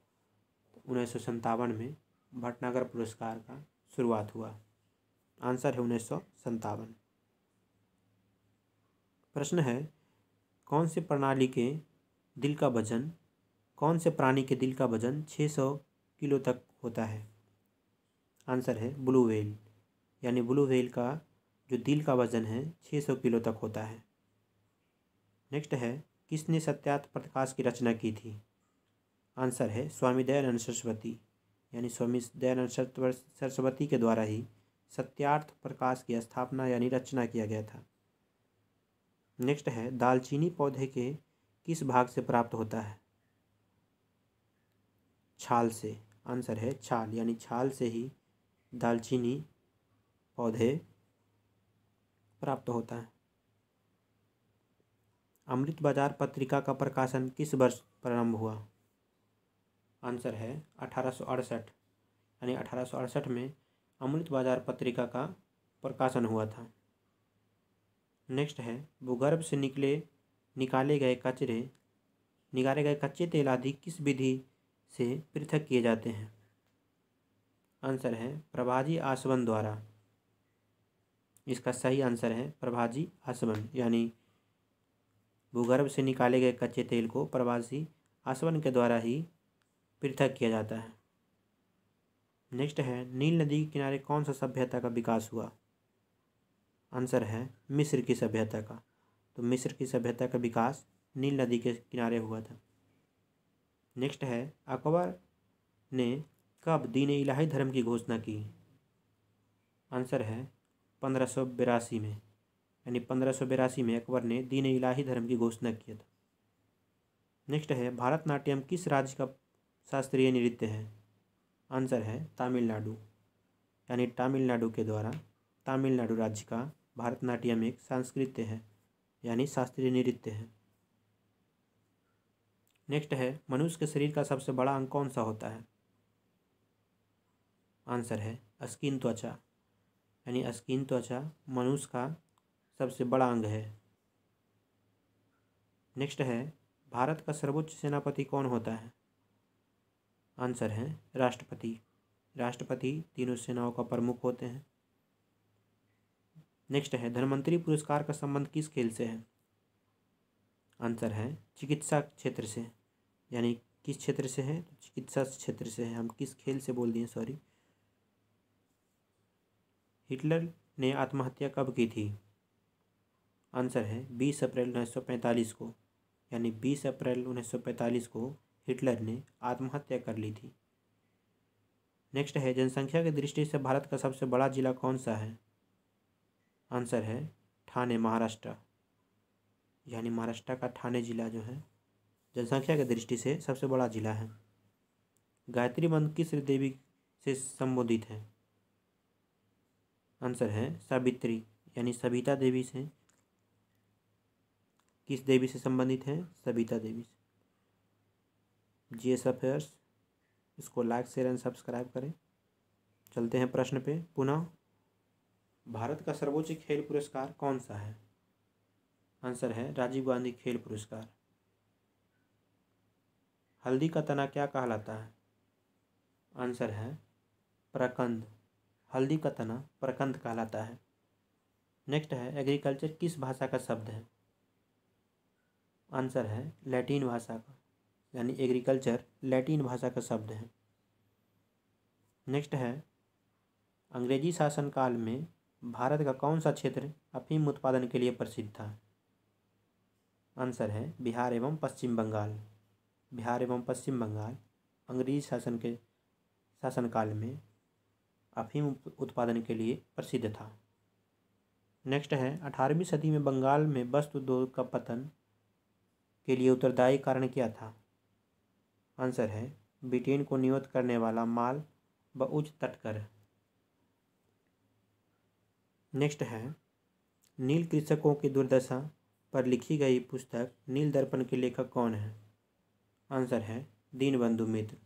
1957 में भटनागर पुरस्कार का शुरुआत हुआ। आंसर है 1957। प्रश्न है, कौन से प्राणी के दिल का वजन 600 किलो तक होता है? आंसर है ब्लू व्हेल, यानी ब्लू व्हेल का जो दिल का वजन है 600 किलो तक होता है। नेक्स्ट है, किसने सत्यार्थ प्रकाश की रचना की थी? आंसर है स्वामी दयानंद सरस्वती, यानी स्वामी दयानंद सरस्वती के द्वारा ही सत्यार्थ प्रकाश की स्थापना यानी रचना किया गया था। नेक्स्ट है, दालचीनी पौधे के किस भाग से प्राप्त होता है? छाल से। आंसर है छाल, यानी छाल से ही दालचीनी पौधे प्राप्त होता है। अमृत बाजार पत्रिका का प्रकाशन किस वर्ष प्रारंभ हुआ? आंसर है 1868, यानी 1868 में अमृत बाजार पत्रिका का प्रकाशन हुआ था। नेक्स्ट है, भूगर्भ से निकाले गए कच्चे तेल आदि किस विधि से पृथक किए जाते हैं? आंसर है प्रभाजी आसवन द्वारा। इसका सही आंसर है प्रभाजी आसवन, यानी भूगर्भ से निकाले गए कच्चे तेल को प्रभाजी आसवन के द्वारा ही पृथक किया जाता है। नेक्स्ट है, नील नदी के किनारे कौन सा सभ्यता का विकास हुआ? आंसर है मिस्र की सभ्यता का। तो मिस्र की सभ्यता का विकास नील नदी के किनारे हुआ था। नेक्स्ट है, अकबर ने कब दीन इलाही धर्म की घोषणा की? आंसर है 1582 में, यानी 1582 में अकबर ने दीन इलाही धर्म की घोषणा किया था। नेक्स्ट है, भारतनाट्यम किस राज्य का शास्त्रीय नृत्य है? आंसर है तमिलनाडु, यानी तमिलनाडु के द्वारा तमिलनाडु राज्य का भरतनाट्यम एक सांस्कृत्य है, यानी शास्त्रीय नृत्य है। नेक्स्ट है, मनुष्य के शरीर का सबसे बड़ा अंग कौन सा होता है? आंसर है स्किन, त्वचा, यानी स्किन त्वचा मनुष्य का सबसे बड़ा अंग है। नेक्स्ट है, भारत का सर्वोच्च सेनापति कौन होता है? आंसर है राष्ट्रपति। राष्ट्रपति तीनों सेनाओं का प्रमुख होते हैं। नेक्स्ट है, धन्वंतरी पुरस्कार का संबंध किस खेल से है? आंसर है चिकित्सा क्षेत्र से, यानी किस क्षेत्र से है? तो चिकित्सा क्षेत्र से है। हम किस खेल से बोल दिए, सॉरी। हिटलर ने आत्महत्या कब की थी? आंसर है 20 अप्रैल 1945 को, यानी 20 अप्रैल 1945 को हिटलर ने आत्महत्या कर ली थी। नेक्स्ट है, जनसंख्या की दृष्टि से भारत का सबसे बड़ा जिला कौन सा है? आंसर है ठाणे, महाराष्ट्र, यानी महाराष्ट्र का ठाणे जिला जो है जनसंख्या की दृष्टि से सबसे बड़ा जिला है। गायत्री मंत्र किस देवी से संबोधित है? आंसर है सावित्री, यानी सविता देवी से। किस देवी से संबंधित है? सविता देवी से। जीएस अफेयर्स, इसको लाइक शेयर एंड सब्सक्राइब करें। चलते हैं प्रश्न पे पुनः। भारत का सर्वोच्च खेल पुरस्कार कौन सा है? आंसर है राजीव गांधी खेल पुरस्कार। हल्दी का तना क्या कहलाता है? आंसर है प्रकंद। हल्दी का तना प्रकंद कहलाता है। नेक्स्ट है, एग्रीकल्चर किस भाषा का शब्द है? आंसर है लैटिन भाषा का, यानी एग्रीकल्चर लैटिन भाषा का शब्द है। नेक्स्ट है, अंग्रेजी शासनकाल में भारत का कौन सा क्षेत्र अफीम उत्पादन के लिए प्रसिद्ध था? आंसर है बिहार एवं पश्चिम बंगाल। बिहार एवं पश्चिम बंगाल अंग्रेजी शासन के शासनकाल में अफीम उत्पादन के लिए प्रसिद्ध था। नेक्स्ट है, 18वीं सदी में बंगाल में वस्त्र उद्योग का पतन के लिए उत्तरदायी कारण क्या था? आंसर है ब्रिटेन को नियुक्त करने वाला माल व उच्च तटकर। नेक्स्ट है, नील कृषकों की दुर्दशा पर लिखी गई पुस्तक नील दर्पण के लेखक कौन है? आंसर है दीनबंधु मित्र,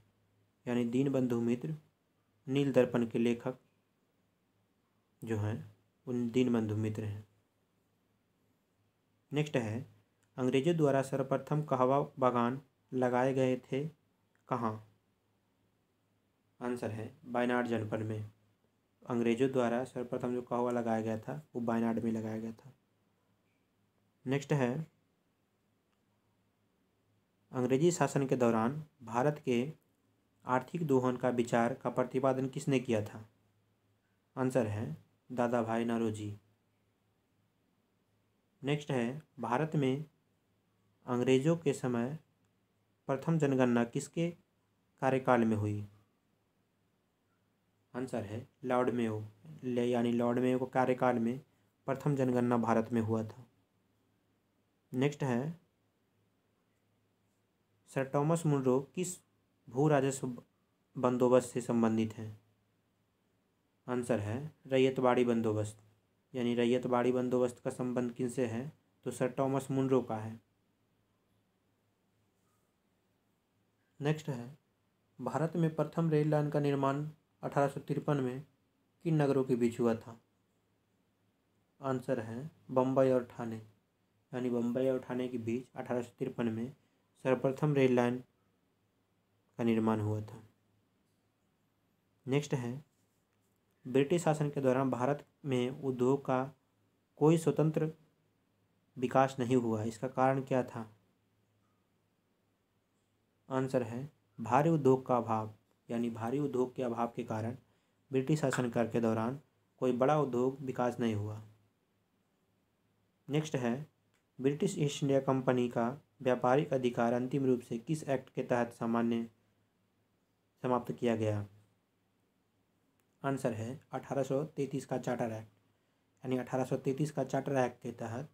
यानी दीनबंधु मित्र नील दर्पण के लेखक जो हैं उन दीनबंधु मित्र हैं। नेक्स्ट है, अंग्रेजों द्वारा सर्वप्रथम कहवा बागान लगाए गए थे कहाँ? आंसर है वायनाड जनपद में। अंग्रेजों द्वारा सर्वप्रथम जो कहवा लगाया गया था वो वायनाड में लगाया गया था। नेक्स्ट है, अंग्रेजी शासन के दौरान भारत के आर्थिक दोहन का विचार का प्रतिपादन किसने किया था? आंसर है दादा भाई नौरोजी। नेक्स्ट है, भारत में अंग्रेजों के समय प्रथम जनगणना किसके कार्यकाल में हुई? आंसर है लॉर्ड मेयो, यानी लॉर्ड मेयो के कार्यकाल में प्रथम जनगणना भारत में हुआ था। नेक्स्ट है, सर थॉमस मुनरो किस भू राजस्व बंदोबस्त से संबंधित हैं? आंसर है रैयतवाड़ी बंदोबस्त, यानी रैयतवाड़ी बंदोबस्त का संबंध किनसे है? तो सर थॉमस मुनरो का है। नेक्स्ट है, भारत में प्रथम रेल लाइन का निर्माण 1853 में किन नगरों के बीच हुआ था? आंसर है बम्बई और ठाणे, यानी बम्बई और ठाणे के बीच 1853 में सर्वप्रथम रेल लाइन का निर्माण हुआ था। नेक्स्ट है, ब्रिटिश शासन के दौरान भारत में उद्योग का कोई स्वतंत्र विकास नहीं हुआ, इसका कारण क्या था? आंसर है भारी उद्योग का अभाव, यानी भारी उद्योग के अभाव के कारण ब्रिटिश शासनकाल के दौरान कोई बड़ा उद्योग विकास नहीं हुआ। नेक्स्ट है, ब्रिटिश ईस्ट इंडिया कंपनी का व्यापारिक अधिकार अंतिम रूप से किस एक्ट के तहत समाप्त किया गया? आंसर है 1833 का चार्टर एक्ट, यानी 1833 का चार्टर एक्ट के तहत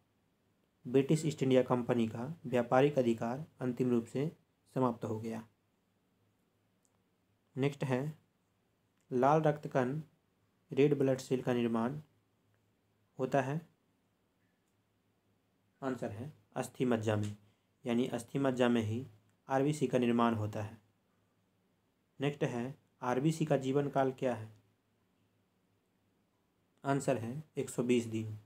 ब्रिटिश ईस्ट इंडिया कंपनी का व्यापारिक अधिकार अंतिम रूप से समाप्त हो गया। नेक्स्ट है, लाल रक्त कण रेड ब्लड सेल का निर्माण होता है? आंसर है अस्थि मज्जा में, यानी अस्थि मज्जा में ही आरबीसी का निर्माण होता है। नेक्स्ट है, आरबीसी का जीवन काल क्या है? आंसर है 120 दिन।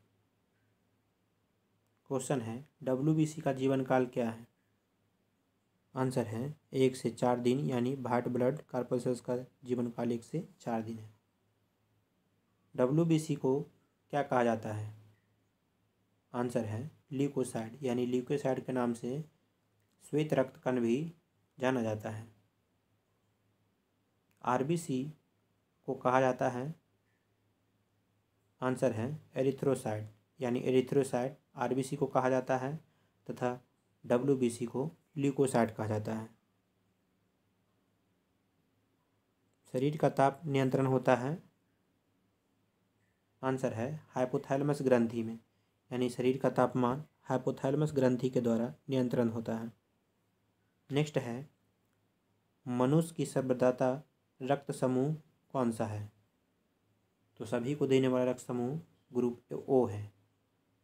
क्वेश्चन है, डब्ल्यूबीसी का जीवन काल क्या है? आंसर है 1 से 4 दिन, यानी व्हाइट ब्लड कॉर्पस्कल्स का जीवन काल 1 से 4 दिन है। डब्ल्यूबीसी को क्या कहा जाता है? आंसर है ल्यूकोसाइट, यानी ल्यूकोसाइट के नाम से श्वेत रक्त कण भी जाना जाता है। आरबीसी को कहा जाता है? आंसर है एरिथ्रोसाइट, यानी एरिथ्रोसाइट आरबीसी को कहा जाता है तथा डब्ल्यूबीसी को ल्यूकोसाइट कहा जाता है। शरीर का ताप नियंत्रण होता है? आंसर है हाइपोथैलेमस ग्रंथि में, यानी शरीर का तापमान हाइपोथैलेमस ग्रंथि के द्वारा नियंत्रण होता है। नेक्स्ट है, मनुष्य की सर्वदाता रक्त समूह कौन सा है? तो सभी को देने वाला रक्त समूह ग्रुप ओ है,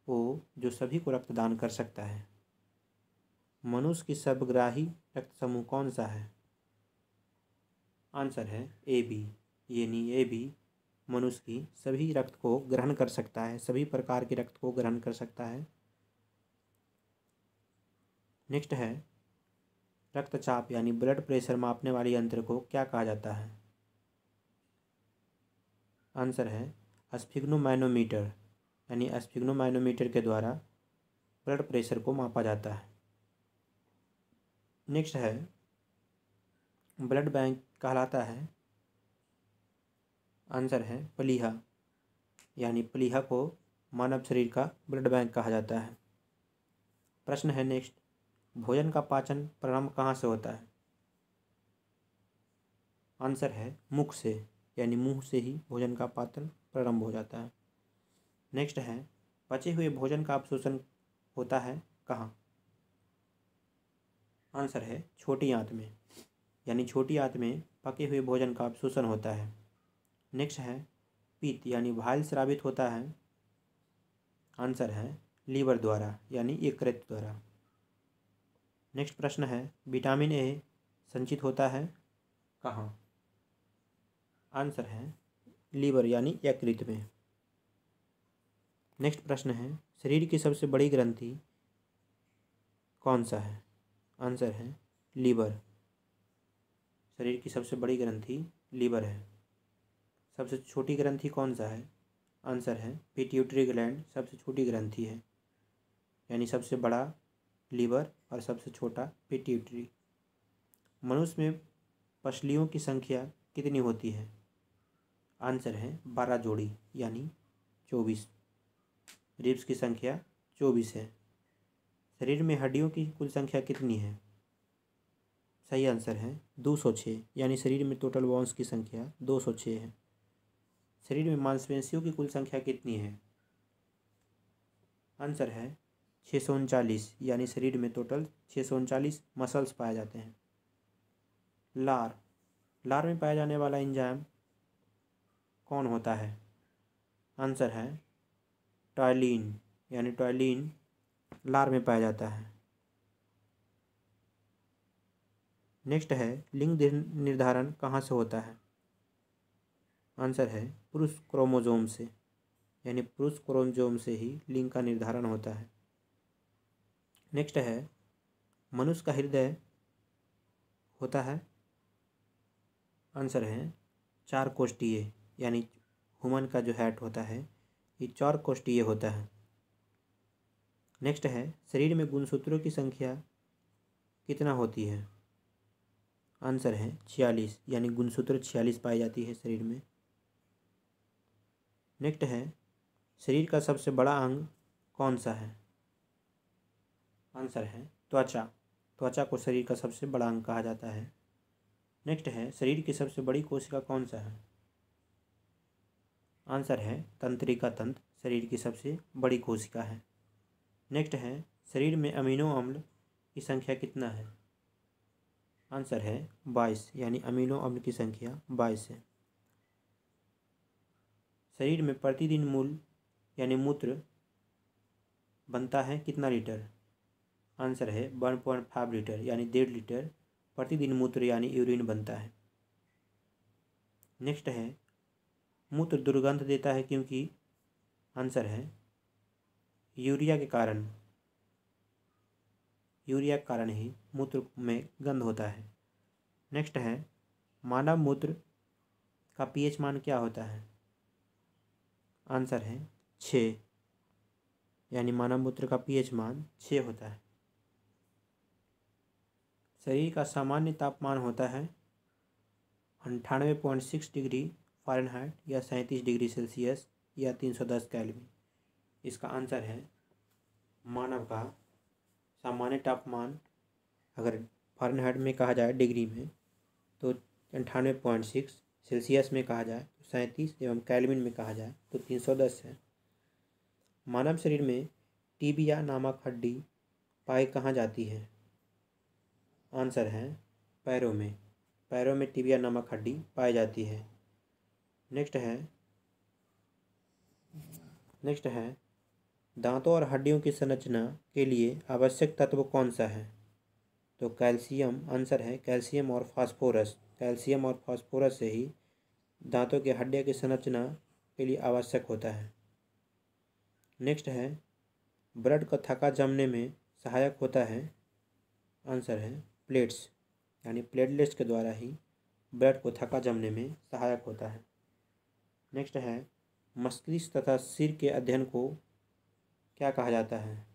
ओ जो सभी को रक्तदान कर सकता है। मनुष्य की सर्वग्राही रक्त समूह कौन सा है? आंसर है ए बी, यानी ए बी मनुष्य की सभी रक्त को ग्रहण कर सकता है, सभी प्रकार के रक्त को ग्रहण कर सकता है। नेक्स्ट है, रक्तचाप यानी ब्लड प्रेशर मापने वाले यंत्र को क्या कहा जाता है? आंसर है स्फिग्नोमैनोमीटर, यानी स्फिग्नोमैनोमीटर के द्वारा ब्लड प्रेशर को मापा जाता है। नेक्स्ट है, ब्लड बैंक कहलाता है? आंसर है प्लीहा, यानी प्लीहा को मानव शरीर का ब्लड बैंक कहा जाता है। प्रश्न है नेक्स्ट, भोजन का पाचन प्रारंभ कहाँ से होता है? आंसर है मुख से, यानी मुंह से ही भोजन का पाचन प्रारंभ हो जाता है। नेक्स्ट है, पचे हुए भोजन का अवशोषण होता है कहाँ? आंसर है छोटी आंत में, यानी छोटी आंत में पके हुए भोजन का अवशोषण होता है। नेक्स्ट है, पित्त यानी वाइल स्रावित होता है? आंसर है लीवर द्वारा, यानी यकृत द्वारा। नेक्स्ट प्रश्न है, विटामिन ए संचित होता है कहाँ? आंसर है लीवर यानी यकृत में। नेक्स्ट प्रश्न है, शरीर की सबसे बड़ी ग्रंथि कौन सा है? आंसर है लीवर, शरीर की सबसे बड़ी ग्रंथि लीवर है। सबसे छोटी ग्रंथि कौन सा है? आंसर है पिट्यूटरी ग्लैंड सबसे छोटी ग्रंथि है, यानी सबसे बड़ा लीवर और सबसे छोटा पिट्यूटरी। मनुष्य में पसलियों की संख्या कितनी होती है? आंसर है 12 जोड़ी, यानी 24। रिब्स की संख्या 24 है। शरीर में हड्डियों की कुल संख्या कितनी है? सही आंसर है 206, यानी शरीर में टोटल बोन्स की संख्या 206 है। शरीर में मांसपेशियों की कुल संख्या कितनी है? आंसर है 639, यानी शरीर में टोटल 639 मसल्स पाए जाते हैं। लार में पाया जाने वाला एंजाइम कौन होता है? आंसर है टॉयलिन, यानी टॉयलिन लार में पाया जाता है। नेक्स्ट है, लिंग निर्धारण कहाँ से होता है? आंसर है पुरुष क्रोमोसोम से, यानी पुरुष क्रोमोसोम से ही लिंग का निर्धारण होता है। नेक्स्ट है, मनुष्य का हृदय होता है? आंसर है 4 कोष्ठीय, यानी ह्यूमन का जो हार्ट होता है ये 4 कोष्ठीय होता है। नेक्स्ट है, शरीर में गुणसूत्रों की संख्या कितना होती है? आंसर है 46, यानी गुणसूत्र 46 पाई जाती है शरीर में। नेक्स्ट है, शरीर का सबसे बड़ा अंग कौन सा है? आंसर है त्वचा, त्वचा को शरीर का सबसे बड़ा अंग कहा जाता है। नेक्स्ट है, शरीर की सबसे बड़ी कोशिका कौन सा है? आंसर है तंत्रिका तंत्र शरीर की सबसे बड़ी कोशिका है। नेक्स्ट है, शरीर में अमीनो अम्ल की संख्या कितना है? आंसर है 22, यानी अमीनो अम्ल की संख्या 22 है। शरीर में प्रतिदिन मूल यानी मूत्र बनता है कितना लीटर? आंसर है 1.5 लीटर यानी 1.5 लीटर प्रतिदिन मूत्र यानी यूरिन बनता है। नेक्स्ट है मूत्र दुर्गंध देता है क्योंकि? आंसर है यूरिया के कारण ही मूत्र में गंध होता है। नेक्स्ट है मानव मूत्र का पीएच मान क्या होता है? आंसर है 6 यानी मानव मूत्र का पीएच मान 6 होता है। शरीर का सामान्य तापमान होता है 98.6 डिग्री फ़ारेनहाइट या 37 डिग्री सेल्सियस या 310 केल्विन। इसका आंसर है मानव का सामान्य तापमान अगर फ़ारेनहाइट में कहा जाए डिग्री में तो 98.6, सेल्सियस में कहा जाए तो 37 एवं केल्विन में कहा जाए तो 310 है। मानव शरीर में टिबिया नामक हड्डी पाई कहाँ जाती है? आंसर है पैरों में टिबिया नामक हड्डी पाई जाती है। नेक्स्ट है दांतों और हड्डियों की संरचना के लिए आवश्यक तत्व कौन सा है? तो कैल्शियम। आंसर है कैल्शियम और फास्फोरस से ही दांतों की हड्डियों की संरचना के लिए आवश्यक होता है। नेक्स्ट है ब्लड को थक्का जमने में सहायक होता है। आंसर है प्लेट्स यानी प्लेटलेट्स के द्वारा ही ब्लड को थक्का जमने में सहायक होता है। नेक्स्ट है मस्तिष्क तथा सिर के अध्ययन को क्या कहा जाता है?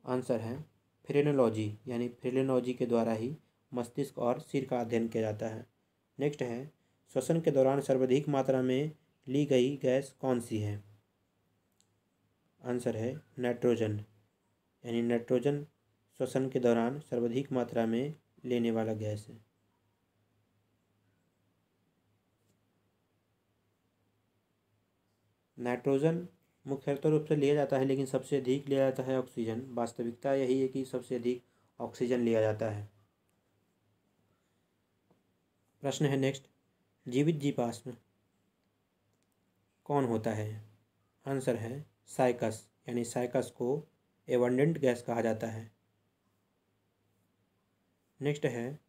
आंसर है फ्रेनोलॉजी यानी फ्रेनोलॉजी के द्वारा ही मस्तिष्क और सिर का अध्ययन किया जाता है। नेक्स्ट है श्वसन के दौरान सर्वाधिक मात्रा में ली गई गैस कौन सी है? आंसर है नाइट्रोजन यानी नाइट्रोजन श्वसन के दौरान सर्वाधिक मात्रा में लेने वाला गैस है। नाइट्रोजन मुख्यतः रूप से लिया जाता है लेकिन सबसे अधिक लिया जाता है ऑक्सीजन। वास्तविकता यही है कि सबसे अधिक ऑक्सीजन लिया जाता है। प्रश्न है नेक्स्ट जीवित जीवाश्म कौन होता है? आंसर है साइकस यानी साइकस को एबंडेंट गैस कहा जाता है। नेक्स्ट है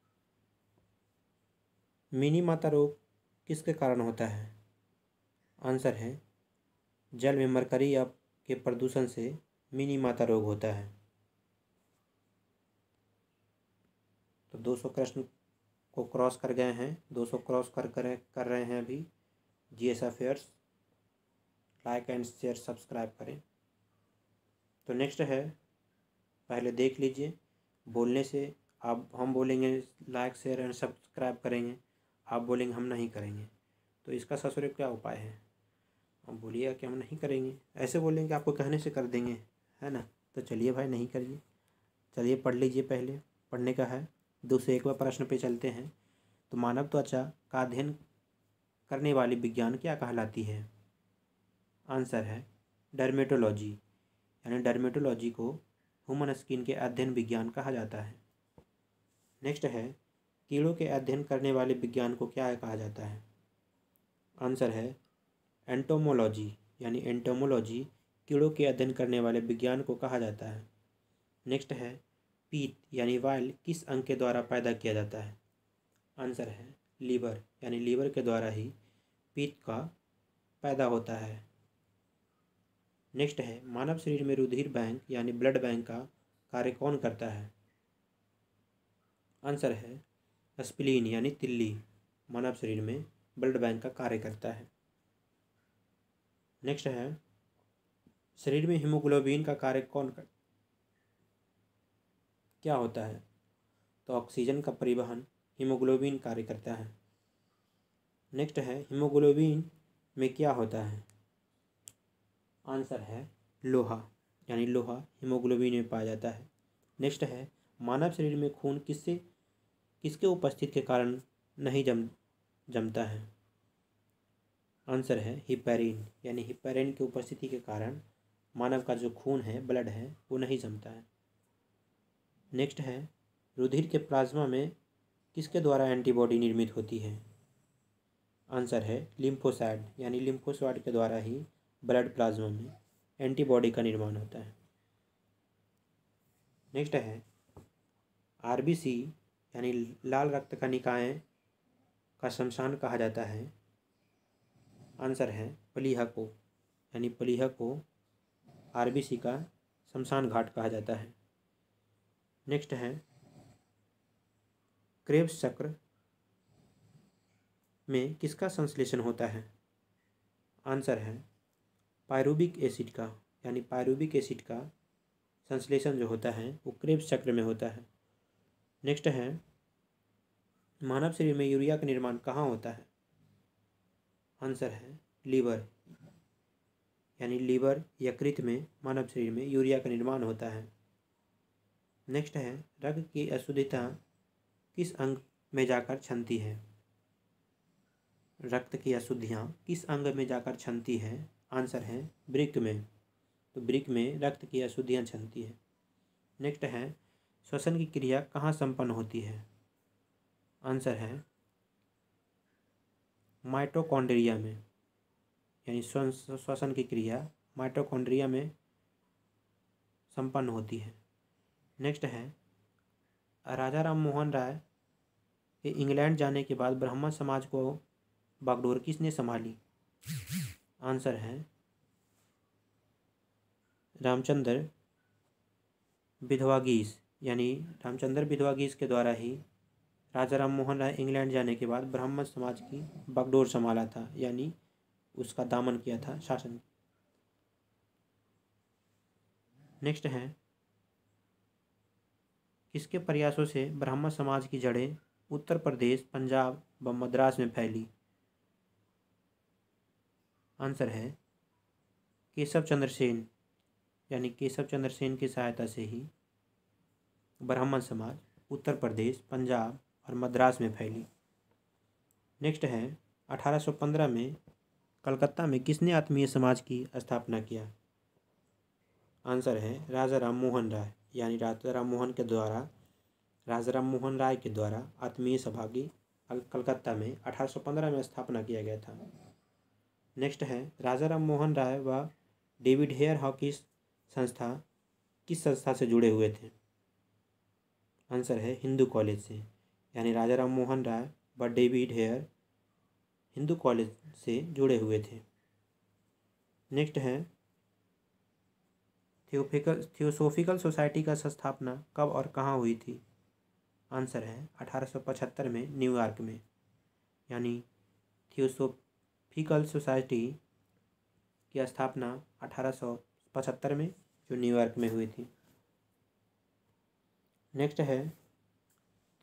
मिनी माता रोग किसके कारण होता है? आंसर है जल में मरकरी या के प्रदूषण से मिनी माता रोग होता है। तो 200 प्रश्न को क्रॉस कर गए हैं, 200 क्रॉस कर रहे हैं अभी। GS affairs like and share subscribe करें। तो नेक्स्ट है पहले देख लीजिए, बोलने से आप हम बोलेंगे लाइक शेयर एंड सब्सक्राइब करेंगे, आप बोलेंगे हम नहीं करेंगे, तो इसका ससुर क्या उपाय है? हम बोलिएगा कि हम नहीं करेंगे, ऐसे बोलेंगे आपको कहने से कर देंगे, है ना? तो चलिए भाई नहीं करिए, चलिए पढ़ लीजिए। पहले पढ़ने का है। 201वां प्रश्न पे चलते हैं। तो मानव त्वचा का अध्ययन करने वाली विज्ञान क्या कहलाती है? आंसर है डर्मेटोलॉजी यानी डर्मेटोलॉजी को ह्यूमन स्किन के अध्ययन विज्ञान कहा जाता है। नेक्स्ट है कीड़ों के अध्ययन करने वाले विज्ञान को क्या कहा जाता है? आंसर है एंटोमोलॉजी यानी एंटोमोलॉजी कीड़ों के अध्ययन करने वाले विज्ञान को कहा जाता है। नेक्स्ट है पीत यानी वाइल किस अंग के द्वारा पैदा किया जाता है? आंसर है लीवर यानी लीवर के द्वारा ही पीत का पैदा होता है। नेक्स्ट है मानव शरीर में रुधिर बैंक यानी ब्लड बैंक का कार्य कौन करता है? आंसर है स्प्लीन यानी तिल्ली मानव शरीर में ब्लड बैंक का कार्य करता है। नेक्स्ट है शरीर में हीमोग्लोबिन का कार्य क्या होता है? तो ऑक्सीजन का परिवहन हीमोग्लोबिन कार्य करता है। नेक्स्ट है हीमोग्लोबिन में क्या होता है? आंसर है लोहा यानी लोहा हीमोग्लोबिन में पाया जाता है। नेक्स्ट है मानव शरीर में खून किसके उपस्थिति के कारण नहीं जमता है? आंसर है हिपैरिन यानी हिपैरिन की उपस्थिति के कारण मानव का जो खून है, ब्लड है, वो नहीं जमता है। नेक्स्ट है रुधिर के प्लाज्मा में किसके द्वारा एंटीबॉडी निर्मित होती है? आंसर है लिम्फोसाइट, यानी लिम्फोसाइट के द्वारा ही ब्लड प्लाज्मा में एंटीबॉडी का निर्माण होता है। नेक्स्ट है आरबीसी यानी लाल रक्त कणिकाएं का शमशान कहा जाता है। आंसर है प्लीहा को, यानी प्लीहा को आरबीसी का शमशान घाट कहा जाता है। नेक्स्ट है क्रेब्स चक्र में किसका संश्लेषण होता है। आंसर है पायरुविक एसिड का, यानी पायरुविक एसिड का संश्लेषण जो होता है वो क्रेब्स चक्र में होता है। नेक्स्ट है मानव शरीर में यूरिया का निर्माण कहाँ होता है। आंसर है लीवर, यानी लीवर यकृत में मानव शरीर में यूरिया का निर्माण होता है। नेक्स्ट है रक्त की अशुद्धता किस अंग में जाकर छनती है। रक्त की अशुद्धियाँ किस अंग में जाकर छनती है। आंसर है वृक्क में, तो वृक्क में रक्त की अशुद्धियाँ छनती है। नेक्स्ट है श्वसन की क्रिया कहाँ संपन्न होती है। आंसर है माइटोकॉन्ड्रिया में, यानी श्वसन की क्रिया माइटोकॉन्ड्रिया में संपन्न होती है। नेक्स्ट है राजा राम मोहन राय के इंग्लैंड जाने के बाद ब्राह्मण समाज को बागडोर किसने संभाली। आंसर है रामचंद्र विधवागीस, यानी रामचंद्र विधवागीस के द्वारा ही राजा राम मोहन राय इंग्लैंड जाने के बाद ब्राह्मण समाज की बागडोर संभाला था, यानी उसका दामन किया था, शासन। नेक्स्ट है किसके प्रयासों से ब्राह्मण समाज की जड़ें उत्तर प्रदेश, पंजाब व मद्रास में फैली। आंसर है केशव चंद्र सेन, यानी केशव चंद्र सेन की सहायता से ही ब्राह्मण समाज उत्तर प्रदेश, पंजाब और मद्रास में फैली। नेक्स्ट है 1815 में कलकत्ता में किसने आत्मीय समाज की स्थापना किया। आंसर है राजा राम मोहन राय, यानी राजा राम मोहन राय के द्वारा आत्मीय सभा की कलकत्ता में 1815 में स्थापना किया गया था। नेक्स्ट है राजा राम मोहन राय व डेविड हेयर हॉकिस संस्था किस संस्था से जुड़े हुए थे। आंसर है हिंदू कॉलेज से, यानी राजा राम मोहन राय व डेविड हेयर हिंदू कॉलेज से जुड़े हुए थे। नेक्स्ट है थियोसोफिकल सोसाइटी का स्थापना कब और कहाँ हुई थी। आंसर है 1875 में न्यूयॉर्क में, यानी थियोसोफिकल सोसाइटी की स्थापना 1875 में जो न्यूयॉर्क में हुई थी। नेक्स्ट है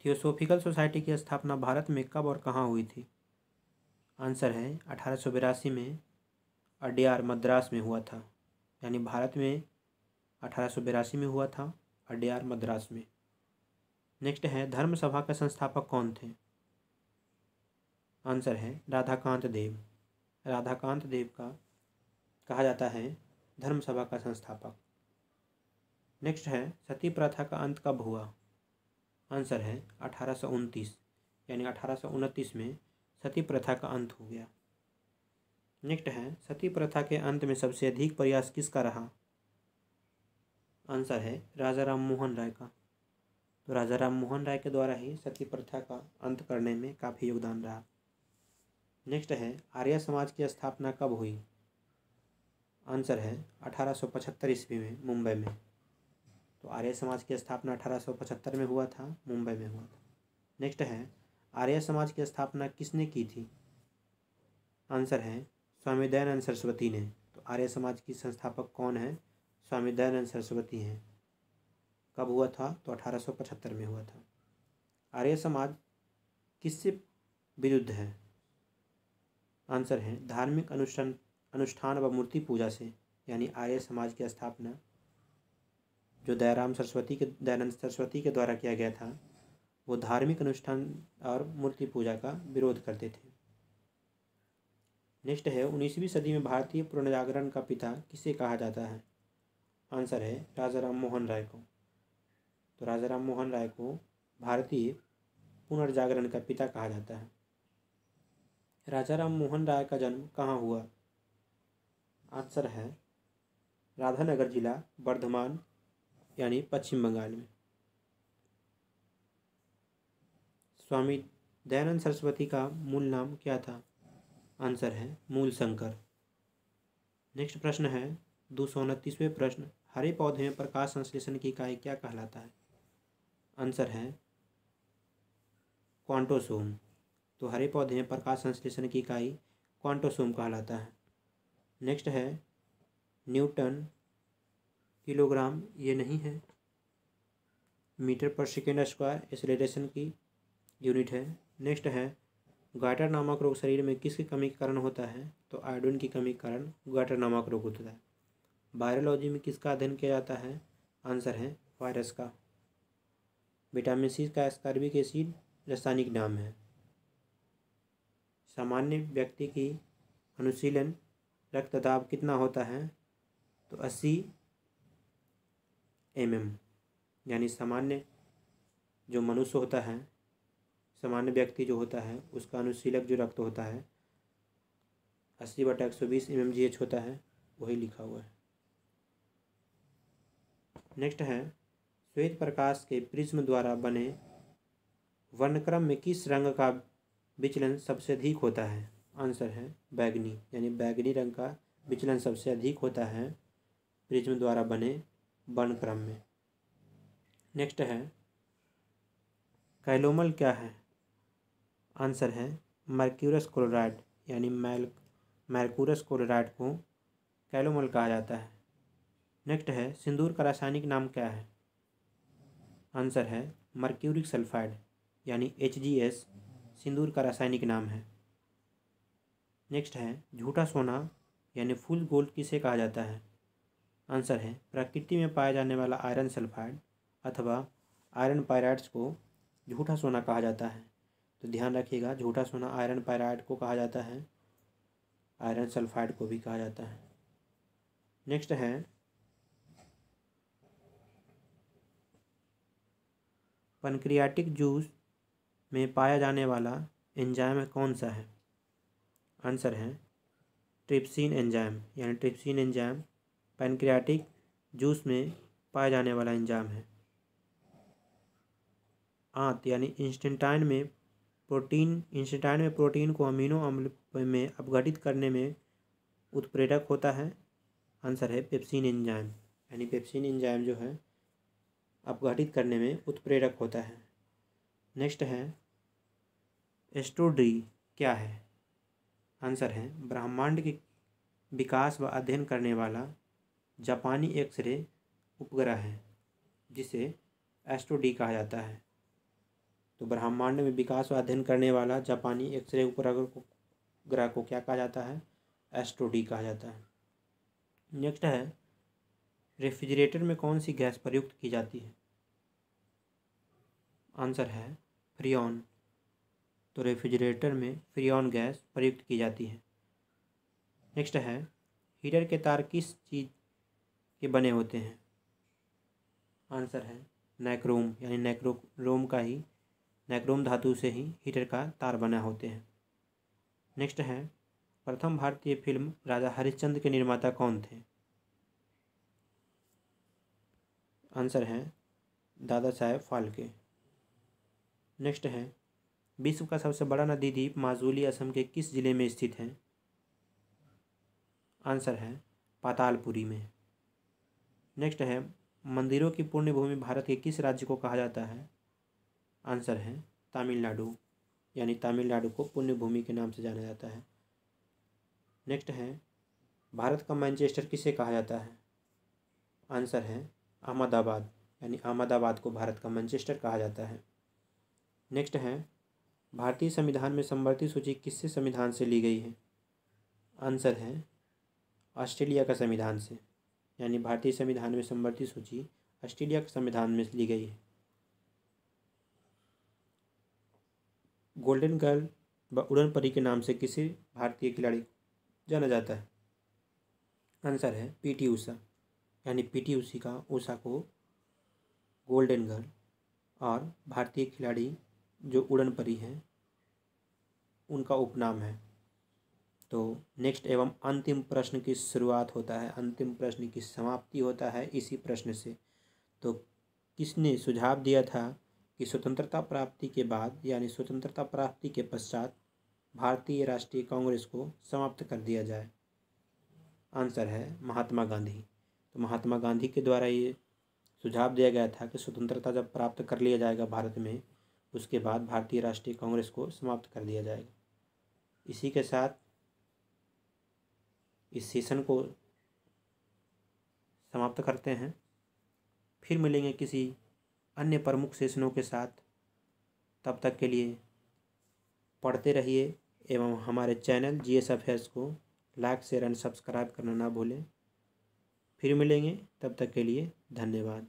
थियोसोफिकल सोसाइटी की स्थापना भारत में कब और कहाँ हुई थी। आंसर है 1882 में अड्यार मद्रास में हुआ था, यानी भारत में 1882 में हुआ था, अड्यार मद्रास में। नेक्स्ट है धर्म सभा के संस्थापक कौन थे। आंसर है राधाकांत देव। राधाकांत देव का कहा जाता है धर्म सभा का संस्थापक। नेक्स्ट है सती प्रथा का अंत कब हुआ। आंसर है 1829, यानी 1829 में सती प्रथा का अंत हो गया। नेक्स्ट है सती प्रथा के अंत में सबसे अधिक प्रयास किसका रहा। आंसर है राजा राम मोहन राय का। तो राजा राम मोहन राय के द्वारा ही सती प्रथा का अंत करने में काफ़ी योगदान रहा। नेक्स्ट है आर्य समाज की स्थापना कब हुई। आंसर है 1875 ईस्वी में मुंबई में। तो आर्य समाज की स्थापना 1875 में हुआ था, मुंबई में हुआ था। नेक्स्ट है आर्य समाज की स्थापना किसने की थी। आंसर है स्वामी दयानंद सरस्वती ने। तो आर्य समाज की संस्थापक कौन है, स्वामी दयानंद सरस्वती हैं। कब हुआ था, तो 1875 में हुआ था। आर्य समाज किससे विरुद्ध है। आंसर है धार्मिक अनुष्ठान व मूर्ति पूजा से, यानी आर्य समाज की स्थापना जो दयानंद सरस्वती के द्वारा किया गया था, वो धार्मिक अनुष्ठान और मूर्ति पूजा का विरोध करते थे। नेक्स्ट है 19वीं सदी में भारतीय पुनर्जागरण का पिता किसे कहा जाता है। आंसर है राजा राम मोहन राय को। तो राजा राम मोहन राय को भारतीय पुनर्जागरण का पिता कहा जाता है। राजा राम मोहन राय का जन्म कहाँ हुआ? आंसर है राधानगर जिला, वर्धमान यानी पश्चिम बंगाल में। स्वामी दयानंद सरस्वती का मूल नाम क्या था? आंसर है मूल शंकर। नेक्स्ट प्रश्न है 229वें प्रश्न, हरे पौधे में प्रकाश संश्लेषण की इकाई क्या कहलाता है? आंसर है क्वांटोसोम। तो हरे पौधे में प्रकाश संश्लेषण की इकाई क्वांटोसोम कहलाता है। नेक्स्ट है न्यूटन, किलोग्राम ये नहीं है, मीटर पर सेकेंड स्क्वायर एक्सेलरेशन की यूनिट है। नेक्स्ट है ग्वाटर नामक रोग शरीर में किसकी कमी के कारण होता है? तो आयोडीन की कमी के कारण ग्वाटर नामक रोग होता है। वायरोलॉजी में किसका अध्ययन किया जाता है? आंसर है वायरस का। विटामिन सी का एस्कॉर्बिक एसिड रासायनिक नाम है। सामान्य व्यक्ति की अनुशीलन रक्तदाब कितना होता है? तो 80 mm, यानी सामान्य जो मनुष्य होता है, सामान्य व्यक्ति जो होता है उसका अनुशीलक जो रक्त होता है 80/120 mmGH होता है, वही लिखा हुआ है। नेक्स्ट है श्वेत प्रकाश के प्रिज्म द्वारा बने वर्णक्रम में किस रंग का विचलन सबसे अधिक होता है? आंसर है बैगनी, यानी बैगनी रंग का विचलन सबसे अधिक होता है प्रिज्म द्वारा बने वर्णक्रम में। नेक्स्ट है कैलोमल क्या है? आंसर है मर्क्यूरस क्लोराइड, यानी मर्क्यूरस क्लोराइड को कैलोमल कहा जाता है। नेक्स्ट है सिंदूर का रासायनिक नाम क्या है? आंसर है मर्क्यूरिक सल्फाइड, यानी HgS सिंदूर का रासायनिक नाम है। नेक्स्ट है झूठा सोना यानी फुल गोल्ड किसे कहा जाता है? आंसर है प्रकृति में पाया जाने वाला आयरन सल्फाइड अथवा आयरन पायराइड्स को झूठा सोना कहा जाता है। तो ध्यान रखिएगा, झूठा सोना आयरन पायराइड को कहा जाता है, आयरन सल्फाइड को भी कहा जाता है। नेक्स्ट है पैनक्रियाटिक जूस में पाया जाने वाला एंजाइम कौन सा है? आंसर है ट्रिप्सिन एंजाइम, यानी ट्रिप्सिन एंजाइम पैनक्रियाटिक जूस में पाया जाने वाला एंजाइम है। आंत यानी इंस्टेंटाइन में प्रोटीन को अमीनो अम्ल में अपघटित करने में उत्प्रेरक होता है। आंसर है पेप्सिन एंजाइम, यानी पेप्सिन एंजाइम जो है अपघटित करने में उत्प्रेरक होता है। नेक्स्ट है एस्ट्रोडी क्या है? आंसर है ब्रह्मांड के विकास व अध्ययन करने वाला जापानी एक्सरे उपग्रह है, जिसे एस्ट्रोडी कहा जाता है। तो ब्रह्मांड में विकास व अध्ययन करने वाला जापानी एक्सरे उपग्रह को क्या कहा जाता है? एस्ट्रोडी कहा जाता है। नेक्स्ट है रेफ्रिजरेटर में कौन सी गैस प्रयुक्त की जाती है? आंसर है फ्रियॉन। तो रेफ्रिजरेटर में फ्रियॉन गैस प्रयुक्त की जाती है। नेक्स्ट है हीटर के तार किस चीज़ के बने होते हैं? आंसर है नाइक्रोम, यानी नाइक्रोम धातु से ही हीटर का तार बना होते हैं। नेक्स्ट है प्रथम भारतीय फिल्म राजा हरिश्चंद्र के निर्माता कौन थे? आंसर है दादा साहेब फाल्के। नेक्स्ट है विश्व का सबसे बड़ा नदी द्वीप माजुली असम के किस जिले में स्थित है? आंसर है पातालपुरी में। नेक्स्ट है मंदिरों की पुण्य भूमि भारत के किस राज्य को कहा जाता है? आंसर है तमिलनाडु, यानी तमिलनाडु को पुण्य भूमि के नाम से जाना जाता है। नेक्स्ट है भारत का मैनचेस्टर किसे कहा जाता है? आंसर है अहमदाबाद, यानी अहमदाबाद को भारत का मैनचेस्टर कहा जाता है। नेक्स्ट है भारतीय संविधान में समवर्ती सूची किससे संविधान से ली गई है? आंसर है ऑस्ट्रेलिया का संविधान से, यानी भारतीय संविधान में समवर्ती सूची ऑस्ट्रेलिया के संविधान में ली गई है। गोल्डन गर्ल व उड़न परी के नाम से किसी भारतीय खिलाड़ी जाना जाता है? आंसर है पीटी उषा, यानी पीटी उषा को गोल्डन गर्ल और भारतीय खिलाड़ी जो उड़न परी हैं उनका उपनाम है। तो नेक्स्ट एवं अंतिम प्रश्न की शुरुआत होता है, अंतिम प्रश्न की समाप्ति होता है इसी प्रश्न से। तो किसने सुझाव दिया था कि स्वतंत्रता प्राप्ति के बाद यानी स्वतंत्रता प्राप्ति के पश्चात भारतीय राष्ट्रीय कांग्रेस को समाप्त कर दिया जाए? आंसर है महात्मा गांधी। तो महात्मा गांधी के द्वारा ये सुझाव दिया गया था कि स्वतंत्रता जब प्राप्त कर लिया जाएगा भारत में, उसके बाद भारतीय राष्ट्रीय कांग्रेस को समाप्त कर दिया जाएगा। इसी के साथ इस सेशन को समाप्त करते हैं। फिर मिलेंगे किसी अन्य प्रमुख सेशनों के साथ। तब तक के लिए पढ़ते रहिए एवं हमारे चैनल जीएस अफेयर्स को लाइक शेयर एंड सब्सक्राइब करना ना भूलें। फिर मिलेंगे, तब तक के लिए धन्यवाद।